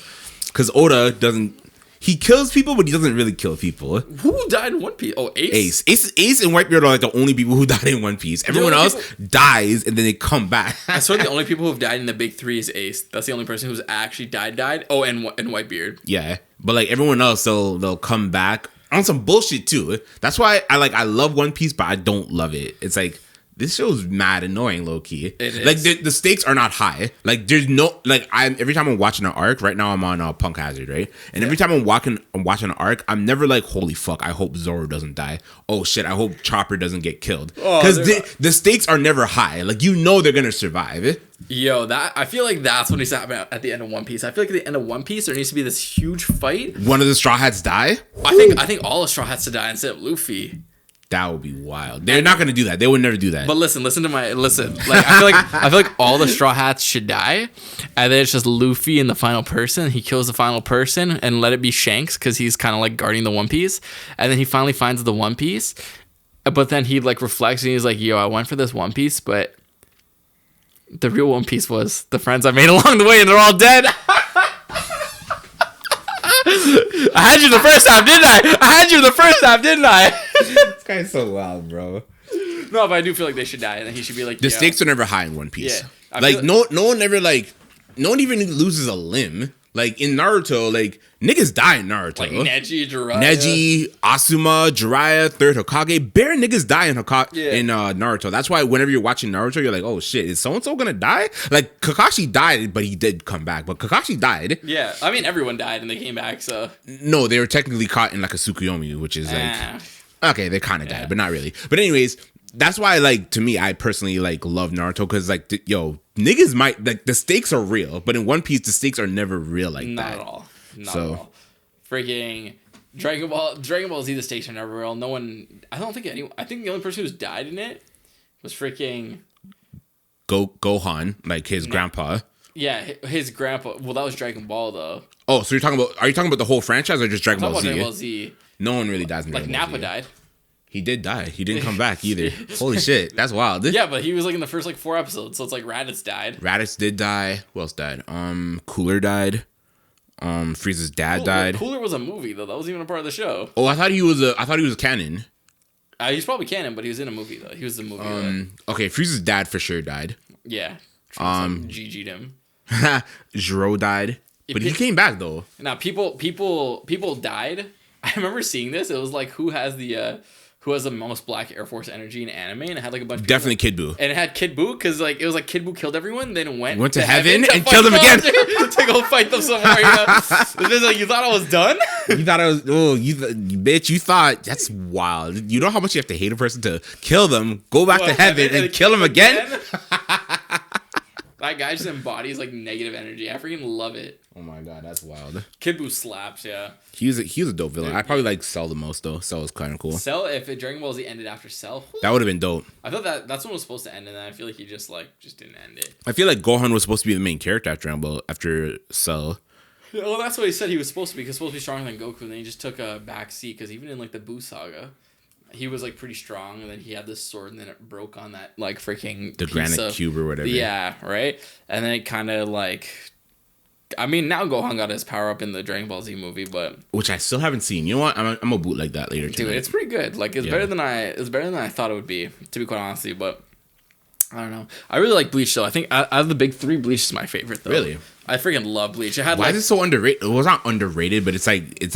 Because Oda doesn't... He kills people, but he doesn't really kill people. Who died in One Piece? Oh, Ace? Ace and Whitebeard are like the only people who died in One Piece. Everyone else dies, and then they come back. I swear the only people who've died in the big three is Ace. That's the only person who's actually died. Oh, and Whitebeard. Yeah. But like everyone else, they'll come back on some bullshit too. That's why I love One Piece, but I don't love it. It's like... This show's mad annoying, low key. It is. Like the stakes are not high. Like there's no every time I'm watching an arc. Right now I'm on Punk Hazard, right? And every time I'm watching an arc, I'm never like, holy fuck, I hope Zoro doesn't die. Oh shit, I hope Chopper doesn't get killed. Because the stakes are never high. Like they're gonna survive. Yo, I feel like that's what needs to happen at the end of One Piece. I feel like at the end of One Piece there needs to be this huge fight. One of the Straw Hats die. I think all the Straw Hats to die instead of Luffy. That would be wild. They're not gonna do that. They would never do that. But listen. Like I feel like all the Straw Hats should die, and then it's just Luffy and the final person. He kills the final person and let it be Shanks because he's kind of like guarding the One Piece, and then he finally finds the One Piece. But then he like reflects and he's like, "Yo, I went for this One Piece, but the real One Piece was the friends I made along the way, and they're all dead." I had you the first time, didn't I? This guy's so wild, bro. No, but I do feel like they should die, and then he should be like... The stakes are never high in One Piece. Yeah. Like, no one ever, like... No one even loses a limb. Like, in Naruto, like, niggas die in Naruto. Like Neji, Asuma, Jiraiya, third Hokage. Bare niggas die in Naruto. That's why whenever you're watching Naruto, you're like, oh shit, is so-and-so gonna die? Like, Kakashi died, but he did come back. But Kakashi died. Yeah, I mean, everyone died and they came back, so... No, they were technically caught in, like, a Tsukuyomi, which is, like... Okay, they kind of died, but not really. But anyways... That's why, like, to me, I personally, like, love Naruto, because, like, niggas might, like, the stakes are real, but in One Piece, the stakes are never real like not that. At all. Not at all. Freaking Dragon Ball Z, the stakes are never real. I think the only person who's died in it was freaking... Gohan, like, his grandpa. Yeah, his grandpa. Well, that was Dragon Ball, though. Oh, so are you talking about the whole franchise, or just Dragon Ball Z? Dragon Ball Z. No one really dies in Dragon Ball Z. Like, Nappa died. He did die. He didn't come back either. Holy shit. That's wild. Yeah, but he was like in the first like 4 episodes, so it's like Raditz died. Raditz did die. Who else died? Cooler died. Frieza's dad died. Cooler was a movie though. That wasn't even a part of the show. Oh, I thought he was canon. He's probably canon, but he was in a movie though. He was the movie. Okay, Frieza's dad for sure died. Yeah. GG'd him. Zoro died. But he came back though. Now people died. I remember seeing this. It was like who has the most Black Air Force energy in anime, and it had like a bunch of definitely Kid Buu. And it had Kid Buu because like it was like Kid Buu killed everyone, then went to heaven and killed them again to go fight them somewhere. You know? It's just like you thought I was done. You thought I was bitch. You thought that's wild. You know how much you have to hate a person to kill them, go back to heaven and kill them again. That guy just embodies like negative energy. I freaking love it. Oh my god, that's wild. Kid Buu slaps, yeah. He was a dope villain. I probably like Cell the most though. Cell was kind of cool. Cell, if Dragon Ball Z ended after Cell, That would have been dope. I thought that's when it was supposed to end, and then I feel like he just didn't end it. I feel like Gohan was supposed to be the main character after Dragon Ball, after Cell. Well, that's what he said he was supposed to be. He was supposed to be stronger than Goku, and then he just took a back seat because even in like the Buu saga, he was like pretty strong, and then he had this sword, and then it broke on that like freaking The granite cube or whatever. Yeah, right. And then it kind of like, I mean, now Gohan got his power up in the Dragon Ball Z movie, but which I still haven't seen. You know what? I'm gonna bootleg that later. Dude, it's pretty good. Like it's better than I thought it would be, to be quite honestly. But I don't know. I really like Bleach though. I think out of the big three, Bleach is my favorite though. Really? I freaking love Bleach. It had Why is it so underrated? Well, it's not underrated, but it's like it's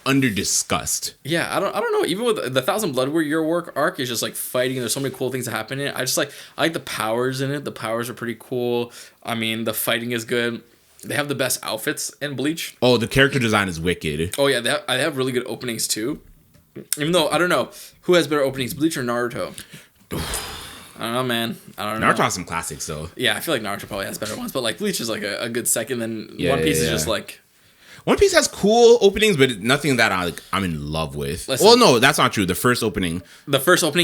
under discussed. Yeah, I don't know. Even with the Thousand Blood Warrior arc is just like fighting. There's so many cool things that happen in it. I like the powers in it. The powers are pretty cool. I mean, the fighting is good. They have the best outfits in Bleach. Oh, the character design is wicked. Oh yeah, they have really good openings too. Even though I don't know who has better openings, Bleach or Naruto. I don't know, man. I don't know. Naruto has some classics though. Yeah, I feel like Naruto probably has better ones, but like Bleach is like a good second. Then One Piece is just like. One Piece has cool openings, but nothing that I'm in love with. Listen, well, no, that's not true. The first opening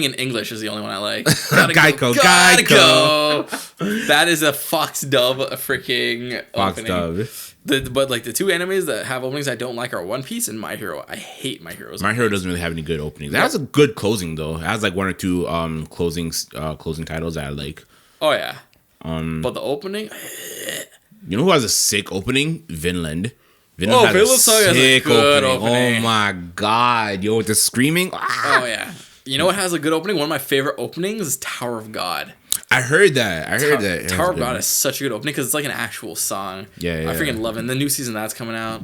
in English is the only one I like. Geico. That is a Fox dub, a freaking Fox opening. dub. But like the two animes that have openings I don't like are One Piece and My Hero. I hate My Hero's. My Hero doesn't really have any good openings. It has a good closing though. It has like one or two closing titles that I like. Oh yeah. But the opening. You know who has a sick opening? Vinland. Vinland Saga has a good opening. Oh my god, yo, with the screaming. Ah! Oh yeah. You know what has a good opening? One of my favorite openings is Tower of God. I heard that. Tower of God is such a good opening because it's like an actual song. Yeah. I freaking love it. And the new season that's coming out.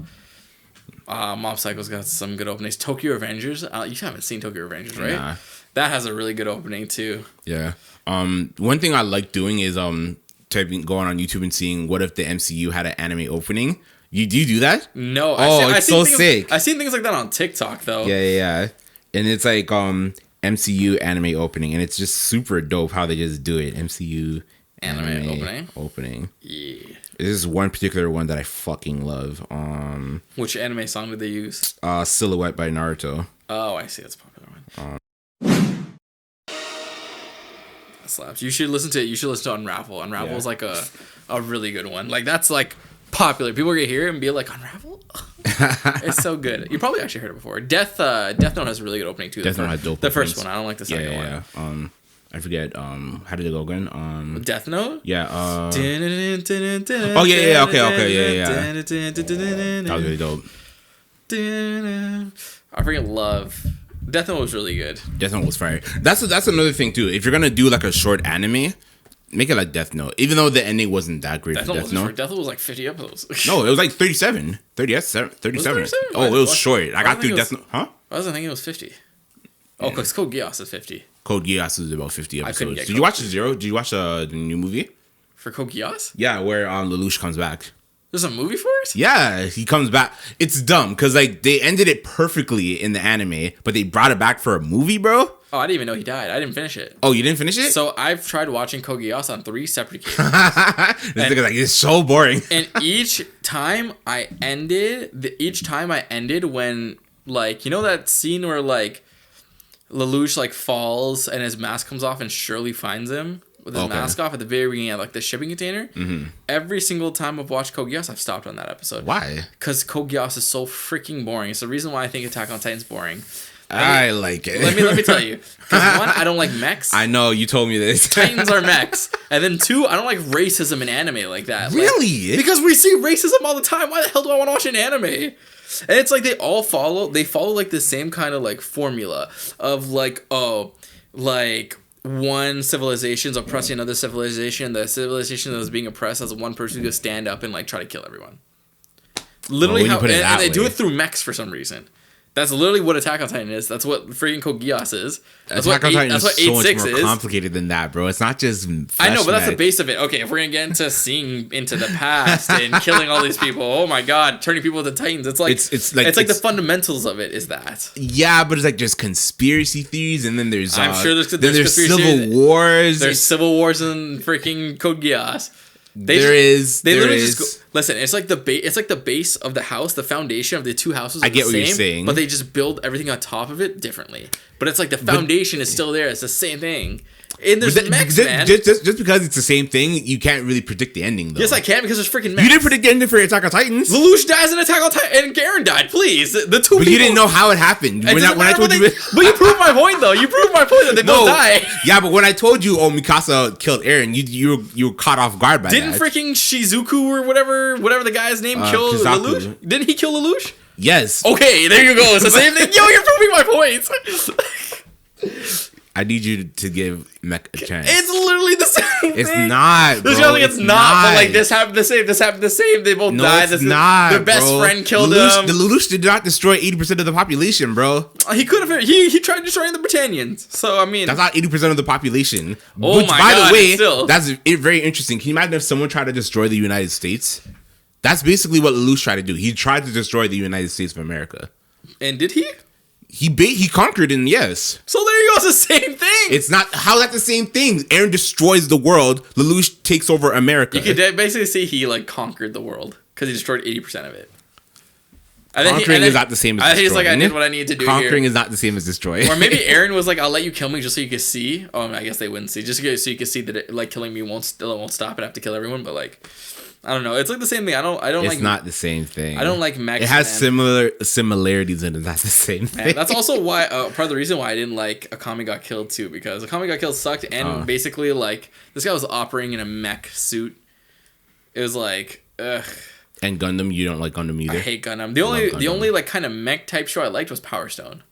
Mob Psycho's got some good openings. Tokyo Revengers. You haven't seen Tokyo Revengers, right? Nah. That has a really good opening too. Yeah. One thing I like doing is going on YouTube and seeing what if the MCU had an anime opening. Do you do that? No. It's so sick. I've seen things like that on TikTok though. Yeah. And it's like MCU anime opening, and it's just super dope how they just do it. MCU anime opening. Yeah. This is one particular one that I fucking love. Which anime song did they use? Silhouette by Naruto. Oh, I see. That's a popular one. That slaps. You should listen to Unravel. Unravel is like a really good one. Like that's like popular. People are gonna hear it and be like, Unravel? It's so good. You probably actually heard it before. Death Note has a really good opening too. Death Note has dope. The first one. I don't like the second one. I forget. How did it go again? Death Note? Yeah. Oh yeah. Okay. Yeah. That was really dope. I freaking love. Death Note was really good. Death Note was fire. That's another thing too. If you're gonna do like a short anime, make it like Death Note. Even though the ending wasn't that great for Death Note. Death Note was like 50 episodes. No, it was like 37. 37. Oh, it was short. I got through Death Note. Huh? I wasn't thinking it was 50. Oh, because Code Geass is 50. Code Geass is about 50 episodes. Did you watch Zero? Did you watch the new movie? For Code Geass? Yeah, where Lelouch comes back. There's a movie for it? Yeah, he comes back. It's dumb because like they ended it perfectly in the anime, but they brought it back for a movie, bro. Oh, I didn't even know he died. I didn't finish it. Oh, you didn't finish it? So I've tried watching Code Geass on 3 separate occasions. This nigga's like, it's so boring. And each time I ended when like, you know that scene where like Lelouch like falls and his mask comes off and Shirley finds him with his mask off at the very beginning of like the shipping container. Mm-hmm. Every single time I've watched Code Geass, I've stopped on that episode. Why? Because Code Geass is so freaking boring. It's the reason why I think Attack on Titan's boring. I like it. Let me tell you. Because one, I don't like mechs. I know, you told me this. Titans are mechs. And then 2, I don't like racism in anime like that. Really? Like, because we see racism all the time. Why the hell do I want to watch an anime? And it's like they follow like the same kind of like formula of like, like one civilization's oppressing another civilization. The civilization that is being oppressed has one person who's going to stand up and like try to kill everyone. Literally and they do it through mechs for some reason. That's literally what Attack on Titan is. That's what freaking Code Geass is. That's Attack on Titan is so much more complicated than that, bro. It's not just I know, but that's the base of it. Okay, if we're gonna get into seeing into the past and killing all these people, oh my god, turning people into Titans. It's like the fundamentals of it is that. Yeah, but it's like just conspiracy theories, and then there's I'm sure there's civil wars. There's civil wars in freaking Code Geass. They literally just go, listen. It's like the base. It's like the base of the house, the foundation of the two houses. I get what you're saying, but they just build everything on top of it differently. But it's like the foundation is still there. It's the same thing. And there's mechs, man. Just because it's the same thing, you can't really predict the ending, though. Yes, I can because there's freaking mechs. You didn't predict the ending for Attack on Titans. Lelouch dies in Attack on Titan, and Garen died. Please, the two. But you didn't know how it happened. When I told you, but you proved my point, though. You proved my point that they both die. Yeah, but when I told you, Mikasa killed Eren, you were caught off guard by Didn't that. freaking Shizuku or whatever the guy's name kill Kizaku. Lelouch? Didn't he kill Lelouch? Yes. Okay, there you go. It's the same thing. Yo, you're proving my points. I need you to give Mech a chance. It's literally the same thing. It's not, bro. It's not. But like this happened the same. This happened the same. They both died. It's not. Their best friend killed Lelouch, him. The Lelouch did not destroy 80% of the population, bro. He could have. He tried destroying the Britannians. So I mean, that's not 80% of the population. Oh Which, my by God, the way, still. that's very interesting. Can you imagine if someone tried to destroy the United States? That's basically what Lelouch tried to do. He tried to destroy the United States of America. And did he? He conquered, and yes. So there you go. It's the same thing. It's not. How's that the same thing? Eren destroys the world. Lelouch takes over America. You could basically see he like conquered the world because he destroyed 80% of it. Conquering is not the same as destroying. He's like, I did what I needed to do. Conquering is not the same as destroying. Or maybe Eren was like, I'll let you kill me just so you can see. Oh, I guess they wouldn't see. Just so you can see that it, like killing me won't stop and I have to kill everyone. But like, I don't know. It's like the same thing. I don't it's like. not the same thing. I don't like mechs. It has similarities in it. That's the same thing. Man, that's also why part of the reason why I didn't like Akami got killed too, because Akami got killed sucked, and basically like this guy was operating in a mech suit. It was like, ugh. And Gundam, you don't like Gundam either. I hate Gundam. The only like kind of mech type show I liked was Power Stone.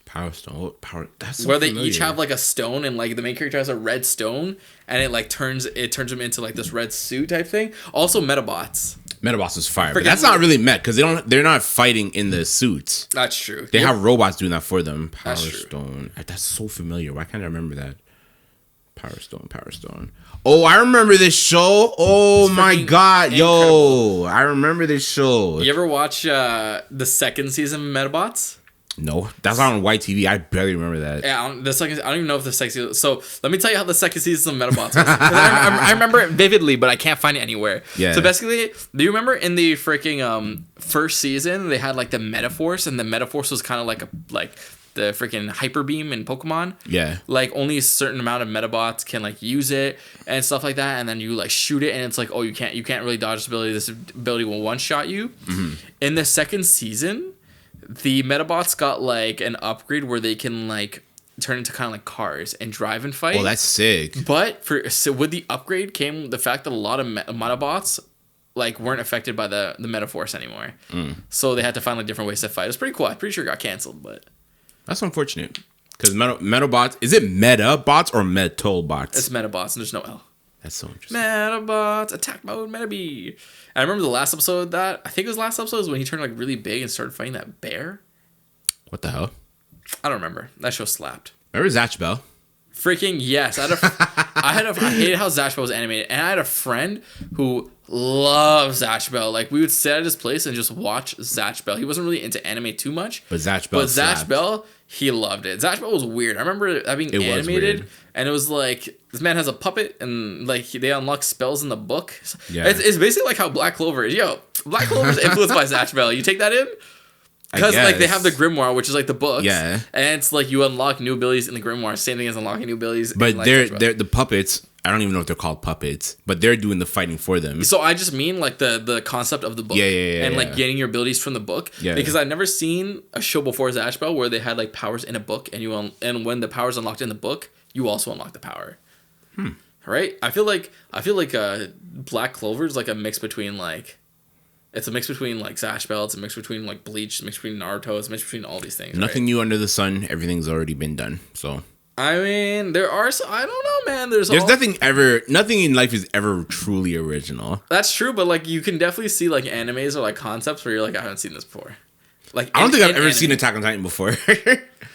Power Stone, what power? That's so where familiar. they each have like a stone, and like the main character has a red stone, and it like turns him into like this red suit type thing. Also, Metabots. Metabots is fire, but that's not really mech because they're not fighting in the suits. That's true. They have robots doing that for them. Power That's true. Stone. That's so familiar. Why can't I remember that? Power Stone. Oh, I remember this show. Oh my god, incredible. Yo, I remember this show. You ever watch the second season of Metabots? No, that's not on YTV. I barely remember that. Yeah, the second. I don't even know if the second season. So let me tell you how the second season of Metabots was. I remember it vividly, but I can't find it anywhere. Yeah. So basically, do you remember in the freaking first season they had like the Metaforce, and the Metaforce was kind of like the freaking Hyper Beam in Pokemon. Yeah. Like only a certain amount of Metabots can like use it and stuff like that, and then you like shoot it, and it's like, oh, you can't really dodge this ability. This ability will one shot you. Mm-hmm. In the second season, the Metabots got like an upgrade where they can like turn into kind of like cars and drive and fight. Oh, that's sick. But with the upgrade came the fact that a lot of Metabots like weren't affected by the Metaforce anymore. So they had to find like different ways to fight. It's pretty cool. I'm pretty sure it got canceled, but that's unfortunate. Because Metabots, is it Metabots or Metalbots? It's Metabots and there's no L. That's so interesting. Metabots, attack mode, Metabee. And I remember the last episode I think it was last episode, is when he turned like really big and started fighting that bear. What the hell? I don't remember. That show slapped. Remember Zatch Bell? Freaking yes. I hated how Zatch Bell was animated. And I had a friend who loved Zatch Bell. Like we would sit at his place and just watch Zatch Bell. He wasn't really into anime too much. But Zatch Bell, he loved it. Zatch Bell was weird. I remember that being animated, and it was like this man has a puppet, and like they unlock spells in the book. Yeah. It's basically like how Black Clover is. Yo, Black Clover is influenced by Zatch Bell. You take that in? Because like they have the Grimoire, which is like the books. Yeah. And it's like you unlock new abilities in the Grimoire. Same thing as unlocking new abilities. But in, like, they're the puppets. I don't even know if they're called puppets, but they're doing the fighting for them. So I just mean like the concept of the book. And like getting your abilities from the book. Yeah. Because I've never seen a show before Zatch Bell where they had like powers in a book, and and when the power's unlocked in the book, you also unlock the power. Right? I feel like Black Clover is like a mix between like. It's a mix between like Zatch Bell, it's a mix between like Bleach, it's a mix between Naruto, it's a mix between all these things. Nothing new under the sun. Everything's already been done. So I mean, there are some, I don't know, man. There's nothing in life is ever truly original. That's true, but like you can definitely see like animes or like concepts where you're like, I haven't seen this before. Like I don't think I've ever seen Attack on Titan before.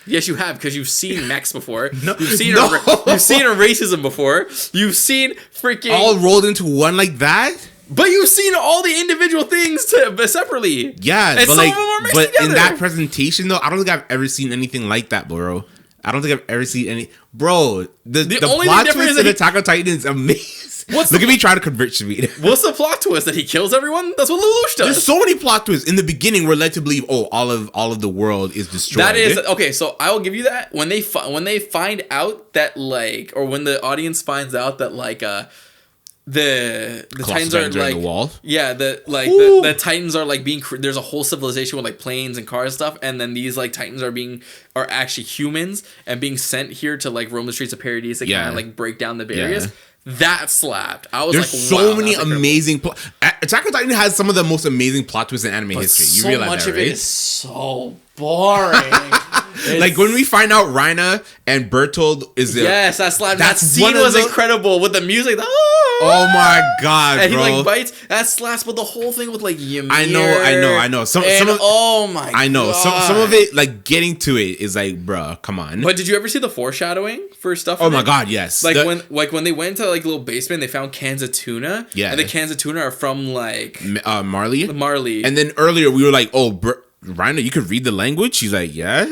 Yes, you have, because you've seen mechs before. You've seen racism before. You've seen freaking all rolled into one like that. But you've seen all the individual things separately. Yeah, and but some of them are mixed together. In that presentation though, I don't think I've ever seen anything like that, bro. I don't think I've ever seen any. Bro, the plot twist in Attack on Titan is amazing. Look at me trying to convert Shamid. What's the plot twist that he kills everyone? That's what Lelouch does. There's so many plot twists. In the beginning, we're led to believe, all of the world is destroyed. That is okay. So I will give you that when they find out that like, or when the audience finds out that like the Titans are like the wall. Yeah, the Titans are like being there's a whole civilization with like planes and cars and stuff, and then these like Titans are actually humans and being sent here to like roam the streets of Paradise to kind of like break down the barriers. Yeah. That slapped. I was There's like, so wow, many amazing. Attack on Titan has some of the most amazing plot twists in anime history. You so realize much that, of right? it is so boring. Like when we find out Reina and Bertold is the yes, that slap. That that's scene one of was the- incredible with the music. Oh my god, and bro! he like bites. That slaps, but the whole thing with like Ymir. I know. Some of oh my, I know. God. Some of it, like getting to it, is like, bruh, come on. But did you ever see the foreshadowing for stuff? Oh my god, yes. Like when they went into like a little basement, they found cans of tuna. Yeah, and the cans of tuna are from like Marley. Marley. And then earlier we were like, Reina, you could read the language. She's like, yeah.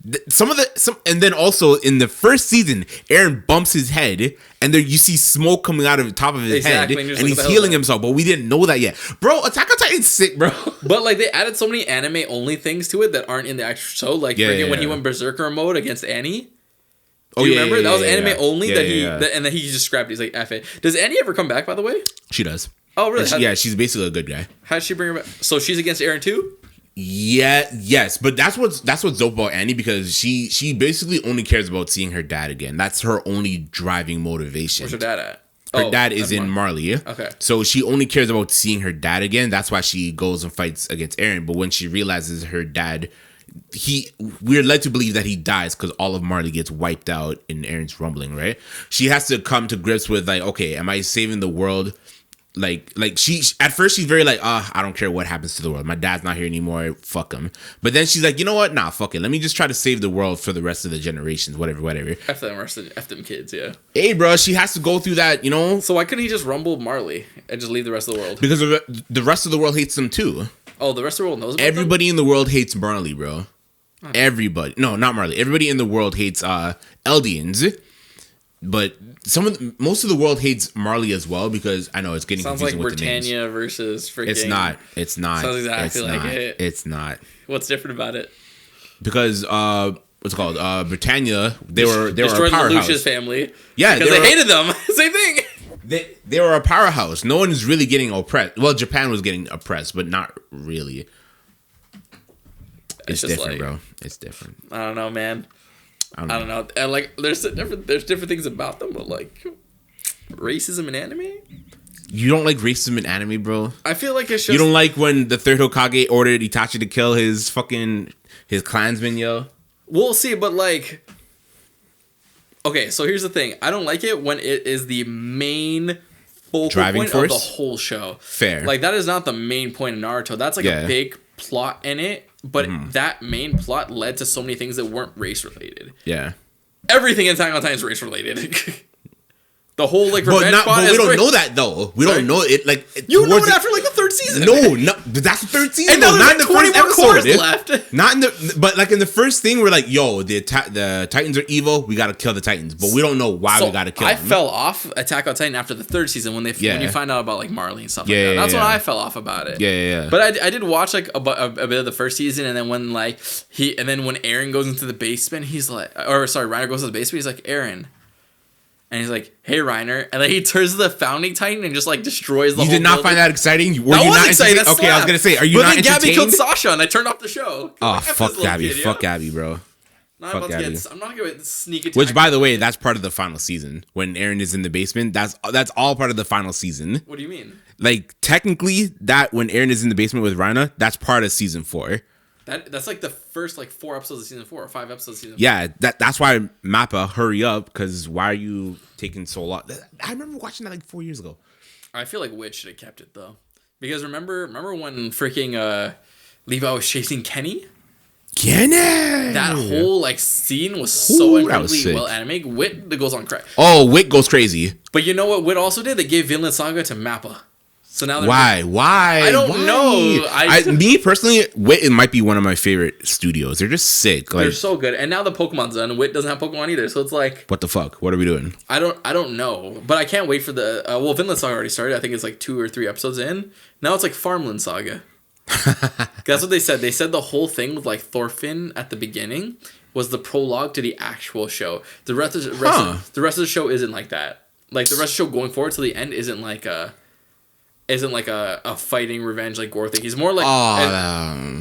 And then also in the first season, Eren bumps his head, and there you see smoke coming out of the top of his head, and he's healing himself. But we didn't know that yet, bro. Attack on Titan's sick, bro. But like they added so many anime only things to it that aren't in the actual show. Like when he went berserker mode against Annie. Do you remember? That was anime only and then he just grabbed it. He's like, F it. Does Annie ever come back, by the way? She does. Oh, really? She's basically a good guy. How'd she bring her back? So she's against Eren too? Yeah, yes, but that's what's dope about Annie, because she basically only cares about seeing her dad again. That's her only driving motivation. Where's her dad at? Her dad is in Marley. Okay. So she only cares about seeing her dad again. That's why she goes and fights against Eren. But when she realizes her dad, we're led to believe that he dies because all of Marley gets wiped out in Eren's rumbling, right? She has to come to grips with like, okay, am I saving the world? Like she at first she's very like, I don't care what happens to the world. My dad's not here anymore. Fuck him. But then she's like, you know what? Nah, fuck it. Let me just try to save the world for the rest of the generations. Whatever. F them kids, yeah. Hey, bro, she has to go through that, you know. So why couldn't he just rumble Marley and just leave the rest of the world? Because the rest of the world hates them too. Oh, the rest of the world knows about Everybody in the world hates Marley, bro. Everybody. No, not Marley. Everybody in the world hates Eldians. But most of the world hates Marley as well, because I know it's getting sounds confusing like with the names. Britannia versus freaking. It's not. Sounds exactly like it. It's not. What's different about it? Because what's it called? Britannia. They were a destroyed powerhouse. Lelouch's family. Yeah, because they hated them. Same thing. They were a powerhouse. No one is really getting oppressed. Well, Japan was getting oppressed, but not really. It's different, like, bro. It's different. I don't know, man. I don't know. And like, there's different things about them, but like, racism in anime. You don't like racism in anime, bro? I feel like it's just. You don't like when the third Hokage ordered Itachi to kill his clansmen, yo? We'll see, but like, okay. So here's the thing. I don't like it when it is the main focal driving point force of the whole show. Fair. Like that is not the main point in Naruto. That's like a big plot in it. But that main plot led to so many things that weren't race related. Yeah. Everything in Attack on Titan is race related. The whole like revenge plot but we don't know that though. We don't know it. Like you know it after like the third season. No, that's the third season. And now not in the 20 first more episode. left. Not in but like in the first thing, we're like, yo, the Titans are evil. We gotta kill the Titans, but we don't know why we gotta kill them. I fell off Attack on Titan after the third season when you find out about like Marley and stuff like that. That's when I fell off about it. Yeah. But I did watch like a bit of the first season, and then when when Eren goes into the basement, he's like, Reiner goes to the basement, he's like, Eren. And he's like, hey, Reiner. And then he turns to the founding titan and just like destroys the whole You did not building. find that exciting? Were you not excited? Okay, I was going to say, are you not entertained? But then Gabby killed Sasha and I turned off the show. Oh, fuck Gabby. Fuck Gabby, bro. I'm not going to sneak attack. Which, by the way, that's part of the final season. When Eren is in the basement, that's all part of the final season. What do you mean? Like, technically, that when Eren is in the basement with Reina, that's part of season 4. That's like the first like 4 episodes of season 4 or 5 episodes of season 4. Yeah, that's why Mappa, hurry up, because why are you taking so long? I remember watching that like 4 years ago. I feel like Witch should have kept it though, because remember when freaking Levi was chasing Kenny? That whole like scene was so incredibly well animated. Wit that goes on crack. Oh, Wit goes crazy. But you know what Wit also did? They gave Vinland Saga to Mappa. So now Why? I don't know. Me personally, Wit it might be one of my favorite studios. They're just sick. Like, they're so good. And now the Pokemon's done. Wit doesn't have Pokemon either. So it's like, what the fuck? What are we doing? I don't know. But I can't wait for the well, Vinland Saga already started. I think it's like 2 or 3 episodes in. Now it's like Farmland Saga. That's what they said. They said the whole thing with like Thorfinn at the beginning was the prologue to the actual show. The rest of the show isn't like that. Like the rest of the show going forward to the end isn't like a fighting revenge like gore thing. He's more like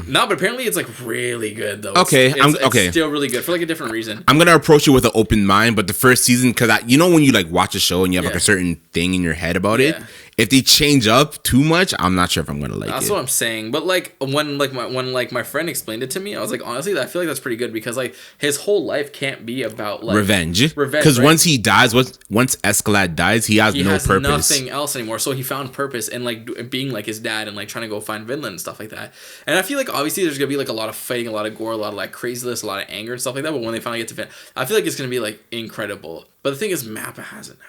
no, but apparently it's like really good though. Okay, it's still really good for like a different reason. I'm gonna approach it with an open mind, but the first season, because when you like watch a show and you have like a certain thing in your head about it, if they change up too much, I'm not sure if I'm gonna like it. That's what I'm saying. But like when my friend explained it to me, I was like, honestly, I feel like that's pretty good because like his whole life can't be about like revenge. Because right? once he dies, once Escalade dies, he has no purpose. Nothing else anymore. So he found purpose in like being like his dad and like trying to go find Vinland and stuff like that. And I feel like obviously there's gonna be like a lot of fighting, a lot of gore, a lot of like craziness, a lot of anger and stuff like that. But when they finally get to I feel like it's gonna be like incredible. But the thing is, Mappa has it now.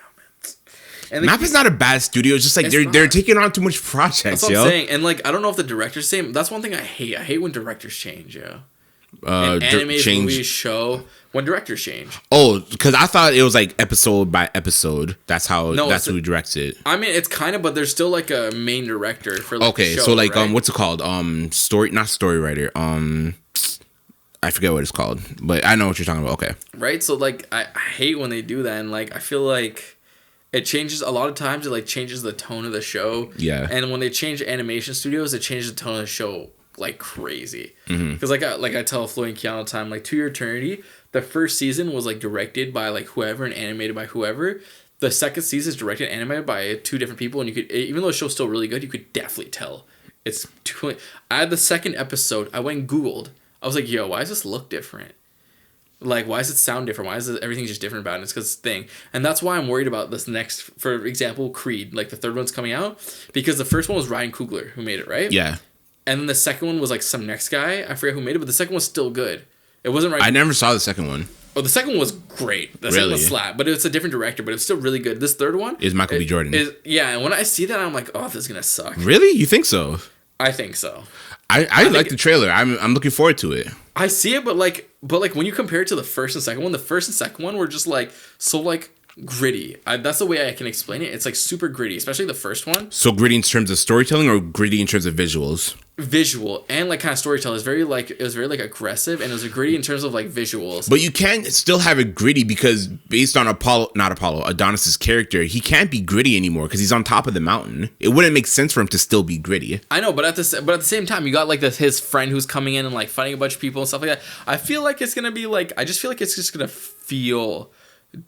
And Mappa's not a bad studio. It's just like they're taking on too much projects. That's what I'm saying. And like I don't know if the director's same. That's one thing I hate. I hate when directors change, yo. Animated movies show when directors change. Oh, because I thought it was like episode by episode. That's who directs it. I mean, it's kind of, but there's still like a main director for like the show, so like right? what's it called? Story writer. I forget what it's called, but I know what you're talking about. Okay. Right. So like I hate when they do that, and like I feel like it changes a lot of times. It like changes the tone of the show. Yeah. And when they change animation studios, it changes the tone of the show like crazy. Because I tell Flo and Keanu all the time, like To Your Eternity, the first season was like directed by like whoever and animated by whoever. The second season is directed and animated by 2 different people, and you could, even though the show's still really good, you could definitely tell it's too. I had the second episode. I went and Googled. I was like, yo, why does this look different? Like, why does it sound different? Why is everything just different about it? It's because it's a thing. And that's why I'm worried about this next, for example, Creed. Like, the third one's coming out. Because the first one was Ryan Coogler who made it, right? Yeah. And then the second one was, like, some next guy. I forget who made it, but the second one's still good. It wasn't Ryan. I never saw the second one. Oh, the second one was great. The second one was slap. But it's a different director, but it's still really good. This third one is Michael B. Jordan. Yeah, and when I see that, I'm like, oh, this is going to suck. Really? You think so? I think so. I like the trailer. I'm looking forward to it. I see it, but when you compare it to the first and second one, the first and second one were just like so like gritty. That's the way I can explain it. It's like super gritty, especially the first one. So gritty in terms of storytelling or gritty in terms of visuals? Visual and like kind of storytelling. It was very like aggressive, and it was gritty in terms of like visuals. But you can still have it gritty because based on Adonis's character, he can't be gritty anymore because he's on top of the mountain. It wouldn't make sense for him to still be gritty. I know, but at the same time, you got like his friend who's coming in and like fighting a bunch of people and stuff like that. I feel like it's gonna be like, I just feel like it's just gonna feel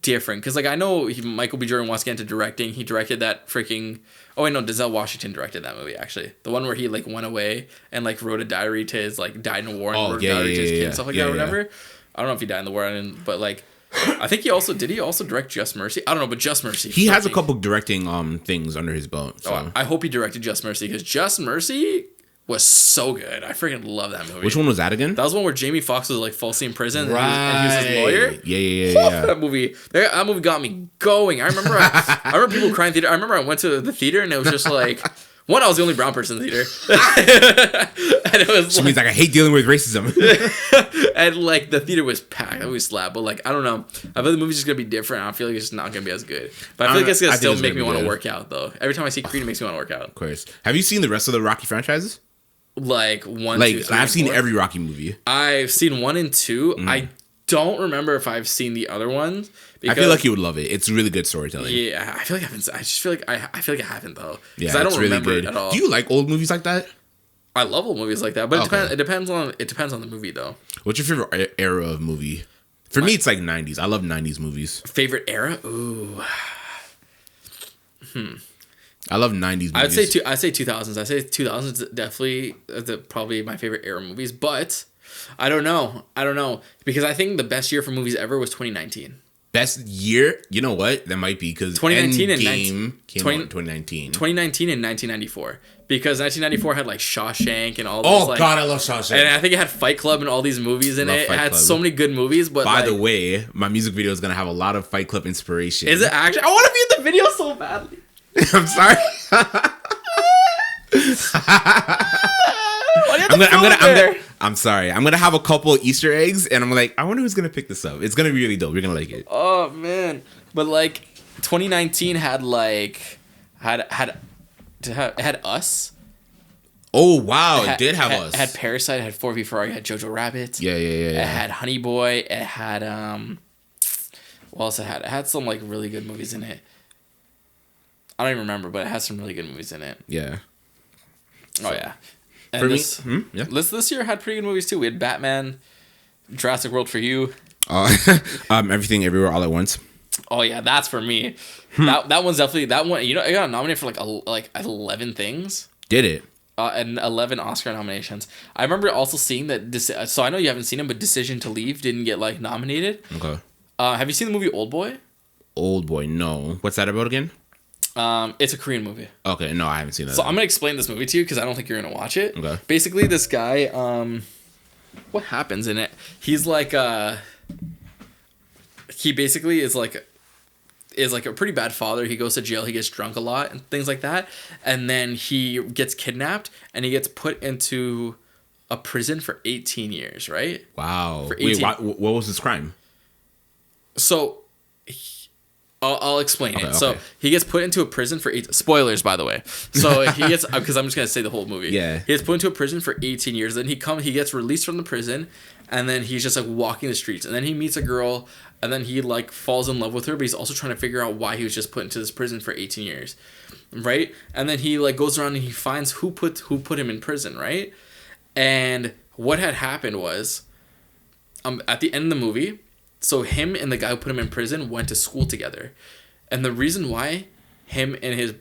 different because like I know Michael B. Jordan wants to get into directing. He directed that freaking. Oh wait, no, Denzel Washington directed that movie actually. The one where he like went away and like wrote a diary to his like died in a war and wrote a diary to his kid and stuff like that or whatever. I don't know if he died in the war, but like I think he also direct Just Mercy? I don't know, but Just Mercy. He has a couple directing things under his belt. So. Oh, I hope he directed Just Mercy because Just Mercy was so good. I freaking love that movie. Which one was that again? That was one where Jamie Foxx was like falsely in prison right. and he was his lawyer. Yeah. That movie got me going. I remember I remember people crying in theater. I remember I went to the theater and it was just like one, I was the only brown person in the theater. And it was means like I hate dealing with racism. And like the theater was packed. That was slap. But like I don't know. I feel the movie's just gonna be different. I feel like it's just not gonna be as good. But I feel like it's gonna still make me want to work out though. Every time I see Creed, it makes me want to work out. Of course. Have you seen the rest of the Rocky franchises? Like 1, like 2, 3, I've seen 4. every Rocky movie. I've seen 1 and 2. I don't remember if I've seen the other ones. I feel like you would love it. It's really good storytelling. Yeah, I feel like I haven't. I just feel like I feel like I haven't though. Yeah, I don't it's really remember good. it at all. Do you like old movies like that? I love old movies like that, but it depends on the movie though. What's your favorite era of movie? For me, it's like 90s. I love 90s movies. Favorite era? Ooh. I love 90s movies. I'd say 2000s. I'd say 2000s definitely probably my favorite era movies, but I don't know because I think the best year for movies ever was 2019. Best year? You know what? That might be because 2019 and came out in 2019. 2019 and 1994 because 1994 had like Shawshank and all. Oh God, I love Shawshank. And I think it had Fight Club and all these movies in it. It had so many good movies. But by the way, my music video is gonna have a lot of Fight Club inspiration. Is it actually? I want to be in the video so badly. I'm sorry. I'm sorry. I'm gonna have a couple Easter eggs, and I'm like, I wonder who's gonna pick this up. It's gonna be really dope. You're gonna like it. Oh man, but like 2019 had like had Us. Oh wow, it did have Us. It had Parasite. It had Ford v Ferrari. It had Jojo Rabbit. Yeah. It had Honey Boy. It had what else it had? It had some like really good movies in it. I don't even remember, but it has some really good movies in it. Yeah. Oh yeah. And For this, me, this year had pretty good movies too. We had Batman, Jurassic World for you. Everything Everywhere All at Once. Oh yeah, that's for me. That one's definitely that one. You know, it got nominated for like 11 things. Did it? And 11 Oscar nominations. I remember also seeing that. So I know you haven't seen it, but Decision to Leave didn't get like nominated. Okay. Have you seen the movie Old Boy? Old Boy, no. What's that about again? It's a Korean movie. Okay, no, I haven't seen that. So I'm gonna explain this movie to you because I don't think you're gonna watch it. Okay. Basically, this guy, what happens in it? He's like, he basically is like a pretty bad father. He goes to jail. He gets drunk a lot and things like that. And then he gets kidnapped and he gets put into a prison for 18 years. Right? Wow. Wait, what was his crime? So. I'll explain it. So he gets put into a prison for 8 spoilers, by the way. So he gets, because I'm just gonna say the whole movie. Yeah. He gets put into a prison for 18 years. Then he gets released from the prison, and then he's just like walking the streets. And then he meets a girl, and then he like falls in love with her. But he's also trying to figure out why he was just put into this prison for 18 years, right? And then he like goes around and he finds who put him in prison, right? And what had happened was, at the end of the movie. So him and the guy who put him in prison went to school together. And the reason why him and the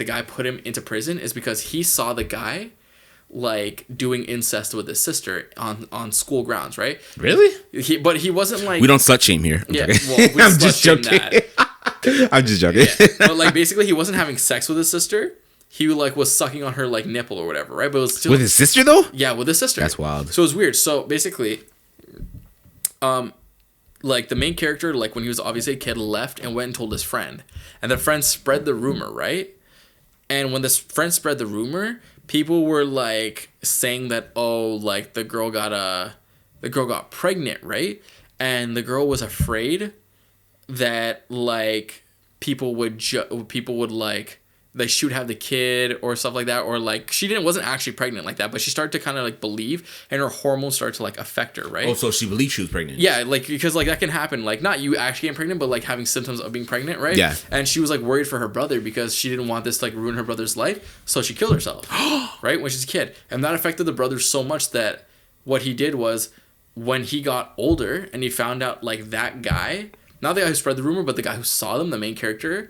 guy put him into prison is because he saw the guy like doing incest with his sister on school grounds, right? Really? But he wasn't like... We don't slut shame here. Yeah, well, we I'm just joking. I'm just joking. Yeah. But like basically he wasn't having sex with his sister. He like was sucking on her like nipple or whatever, right? But it was still... With his sister though? Yeah, with his sister. That's wild. So it was weird. So basically... like the main character, like when he was obviously a kid, left and went and told his friend, and the friend spread the rumor, right? And when this friend spread the rumor, people were like saying that, oh, like the girl got pregnant, right? And the girl was afraid that like people would like she would have the kid or stuff like that, or like she wasn't actually pregnant like that, but she started to kind of like believe, and her hormones started to like affect her, right? Oh, so she believed she was pregnant. Yeah, like because like that can happen, like not you actually getting pregnant, but like having symptoms of being pregnant, right? Yeah. And she was like worried for her brother because she didn't want this to like ruin her brother's life, so she killed herself, right? When she's a kid, and that affected the brother so much that what he did was when he got older and he found out like that guy, not the guy who spread the rumor, but the guy who saw them, the main character,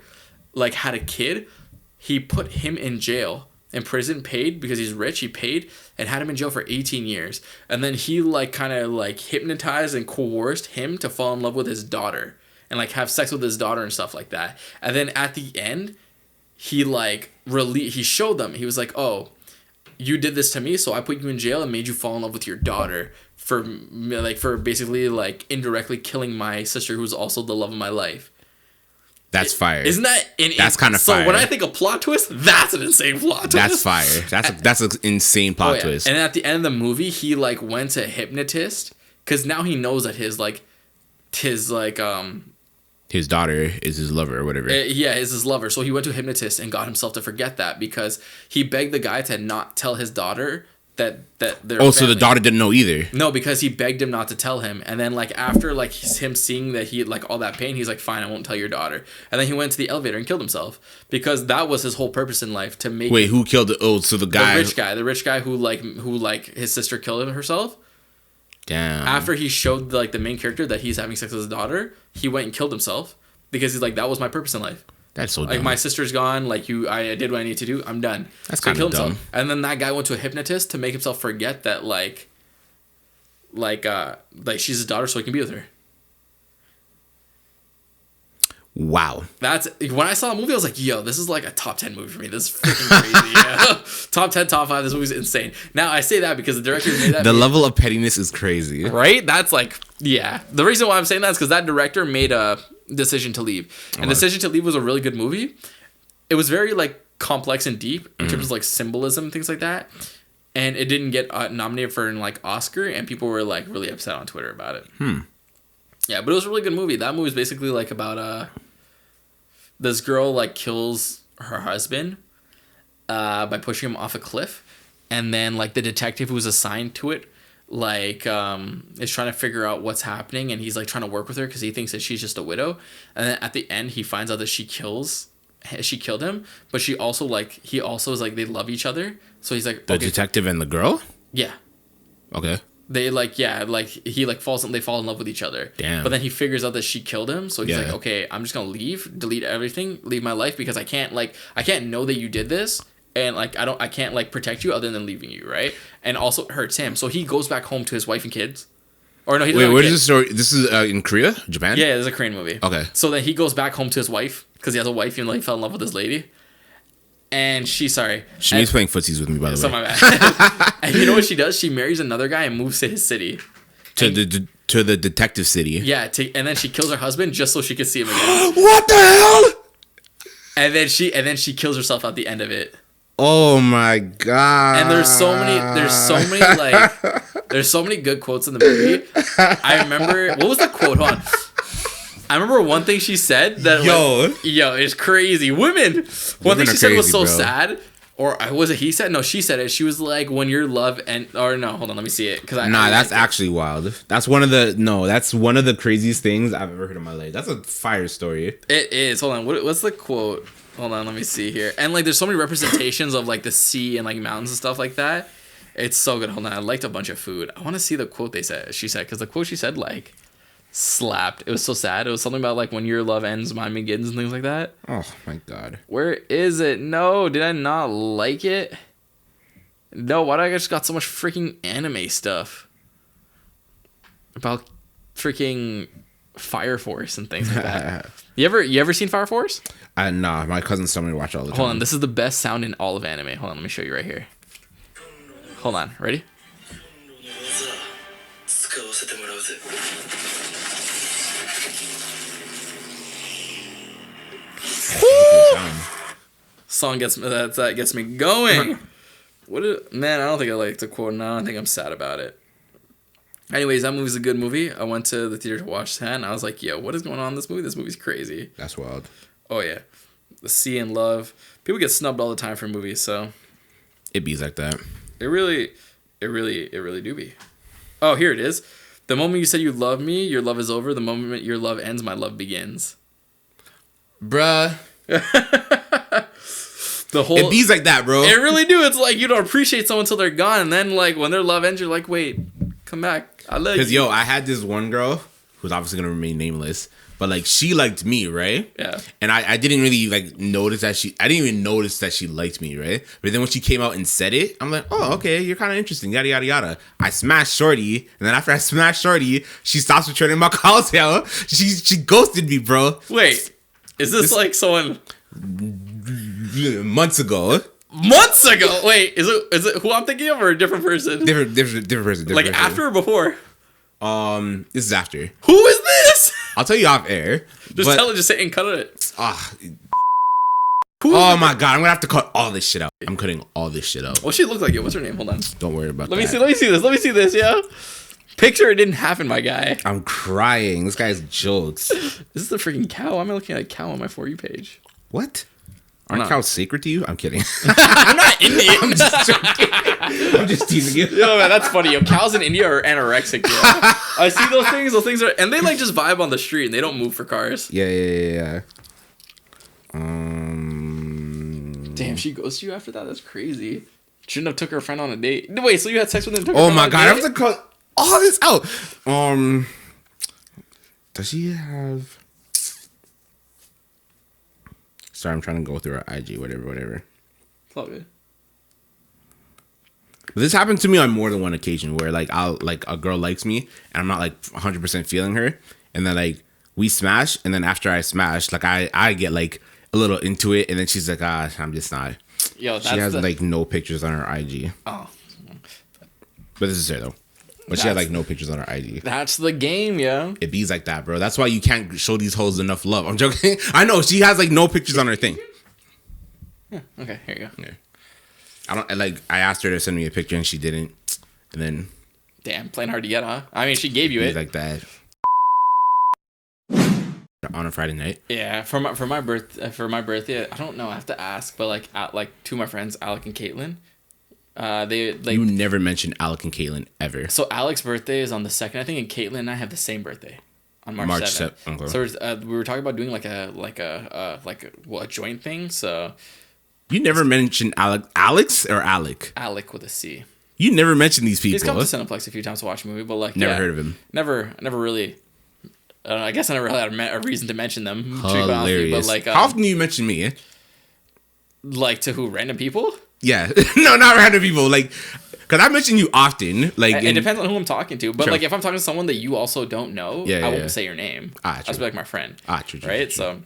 like had a kid. He put him in jail, in prison, paid because he's rich. He paid and had him in jail for 18 years. And then he like kind of like hypnotized and coerced him to fall in love with his daughter and like have sex with his daughter and stuff like that. And then at the end, he like he showed them. He was like, "Oh, you did this to me, so I put you in jail and made you fall in love with your daughter for basically like indirectly killing my sister, who's also the love of my life." That's fire. Isn't that... That's kind of fire. So when I think of plot twist, that's an insane plot twist. That's fire. That's an insane plot twist. And at the end of the movie, he like went to a hypnotist because now he knows that his daughter is his lover or whatever. Is his lover. So he went to a hypnotist and got himself to forget that because he begged the guy to not tell his daughter that they're family. So the daughter didn't know either. No, because he begged him not to tell him, and then like after like him seeing that he like all that pain, he's like, fine, I won't tell your daughter. And then he went to the elevator and killed himself because that was his whole purpose in life, to make... Wait, who killed so the guy, the rich guy who his sister killed herself. Damn. After he showed like the main character that he's having sex with his daughter, he went and killed himself because he's like, that was my purpose in life. That's so dumb. Like, my sister's gone. Like, I did what I need to do. I'm done. That's kind of dumb. And then that guy went to a hypnotist to make himself forget that, like she's his daughter, so he can be with her. Wow. That's when I saw the movie, I was like, yo, this is like a top 10 movie for me. This is freaking crazy. Yeah. Top 10, top 5. This movie's insane. Now, I say that because the director made that. The level of pettiness is crazy. Right? That's like, yeah. The reason why I'm saying that is because that director made a Decision to Leave. And Decision to Leave was a really good movie. It was very like complex and deep in terms of like symbolism and things like that. And it didn't get nominated for an like Oscar, and people were like really upset on Twitter about it. Yeah, but it was a really good movie. That movie is basically like about this girl like kills her husband by pushing him off a cliff, and then like the detective who's assigned to it like is trying to figure out what's happening, and he's like trying to work with her because he thinks that she's just a widow. And then at the end he finds out that she killed him, but he also is like they love each other, so he's like The detective and the girl? yeah, Okay. they they fall in love with each other. Damn. But then he figures out that she killed him, so he's Yeah. like, okay, I'm just gonna delete everything, leave my life, because I can't know that you did this, and like I can't like protect you other than leaving you, right? And also it hurts him, so he goes back home to his wife and kids. Or no, he doesn't Wait, have where kids. is this story? This is in Korea? Japan? Yeah, there's a Korean movie. Okay. So then he goes back home to his wife because he has a wife, even though he fell in love with this lady. And she's Shani's playing footsies with me, by the so way. my bad. And you know what she does? She marries another guy and moves to his city. To the detective city. Yeah, and then she kills her husband just so she could see him again. What the hell? And then she kills herself at the end of it. Oh my god. And there's so many good quotes in the movie. I remember, what was the quote? Hold on. I remember one thing she said that it's crazy. Women. One thing she said was so sad. Or was it he said? No, she said it. She was like, when your love hold on, let me see it. That's actually wild. That's one of the craziest things I've ever heard in my life. That's a fire story. It is. Hold on. What's the quote? Hold on, let me see here. And like there's so many representations of like the sea and like mountains and stuff like that. It's so good. Hold on. I liked a bunch of food. I want to see the quote she said, because the quote she said like slapped. It was so sad. It was something about like when your love ends, mine begins, and things like that. Oh my god. Where is it? No, did I not like it? No, why do I just got so much freaking anime stuff about freaking Fire Force and things like that? You ever seen Fire Force? Nah, my cousins tell me to watch all the time. Hold on, this is the best sound in all of anime. Hold on, let me show you right here. Hold on, ready? Song gets that gets me going. Man, I don't think I like the quote, and I don't think I'm sad about it. Anyways, that movie's a good movie. I went to the theater to watch that, and I was like, yo, what is going on in this movie? This movie's crazy. That's wild. Oh, yeah. The sea and love. People get snubbed all the time for movies, so. It be like that. It really do be. Oh, here it is. The moment you said you love me, your love is over. The moment your love ends, my love begins. Bruh. It bees like that, bro. It really do. It's like you don't appreciate someone until they're gone, and then like when their love ends, you're like, wait, come back. I love you. Because I had this one girl who's obviously gonna remain nameless, but like she liked me, right? Yeah. And I didn't really like notice that I didn't even notice that she liked me, right? But then when she came out and said it, I'm like, oh, okay, you're kind of interesting, yada yada yada. I smashed Shorty, and then after I smashed Shorty, she stops returning my calls. She ghosted me, bro. Wait, is this like someone? Months ago. Wait, is it who I'm thinking of or a different person? Different person. Like after or before? This is after. Who is this? I'll tell you off air. Just say it and cut it. Oh my god, I'm gonna have to cut all this shit out. I'm cutting all this shit out. What she look like? What's her name? Hold on. Don't worry about that. Let me see this, yeah. Picture it didn't happen, my guy. I'm crying. This guy's jokes. This is the freaking cow. I'm looking at a cow on my For You page. What? Aren't cows sacred to you? I'm kidding. I'm not Indian. I'm just joking. I'm just teasing you. Yo, man, that's funny. Yo, cows in India are anorexic. Yo. I see those things. Those things are, and they like just vibe on the street and they don't move for cars. Yeah. Damn, she goes to you after that. That's crazy. Shouldn't have took her friend on a date. Wait, so you had sex with him? Oh my god, I have to cut all this out. Does she have? Sorry, I'm trying to go through her IG, whatever. It's all good. This happened to me on more than one occasion where like a girl likes me and I'm not like 100% feeling her, and then like we smash, and then after I smash, like I get like a little into it, and then she's like, I'm just not. Yo, she has like no pictures on her IG. Oh, but this is her though. But she had like no pictures on her IG. That's the game, yo. It bees like that, bro. That's why you can't show these hoes enough love. I'm joking. I know she has like no pictures on her thing. Okay, here you go. Yeah. I asked her to send me a picture and she didn't. And then Damn, playing hard to get, huh? I mean, she gave you it. like that. On a Friday night. Yeah, for my birthday, I don't know. I have to ask, but like two of my friends, Alec and Caitlin, they like. You never mentioned Alec and Caitlin ever. So Alec's birthday is on the 2nd, I think, and Caitlin and I have the same birthday, on March 7th. Okay. So we were talking about doing like a joint thing. So You never mentioned Alex or Alec. Alec with a C. You never mentioned these people. He's come to Cineplex a few times to watch a movie, but like Never heard of him. Never really. I guess I never really had a reason to mention them. To be honest with you, Hilarious. but like, how often do you mention me? like to who? Random people? Yeah, no, not random people. Like, cause I mention you often. Like, It depends on who I'm talking to. But True. like, if I'm talking to someone that you also don't know, Yeah, I yeah. won't say your name. Ah, I'll true. just be like my friend. True, right? true. So.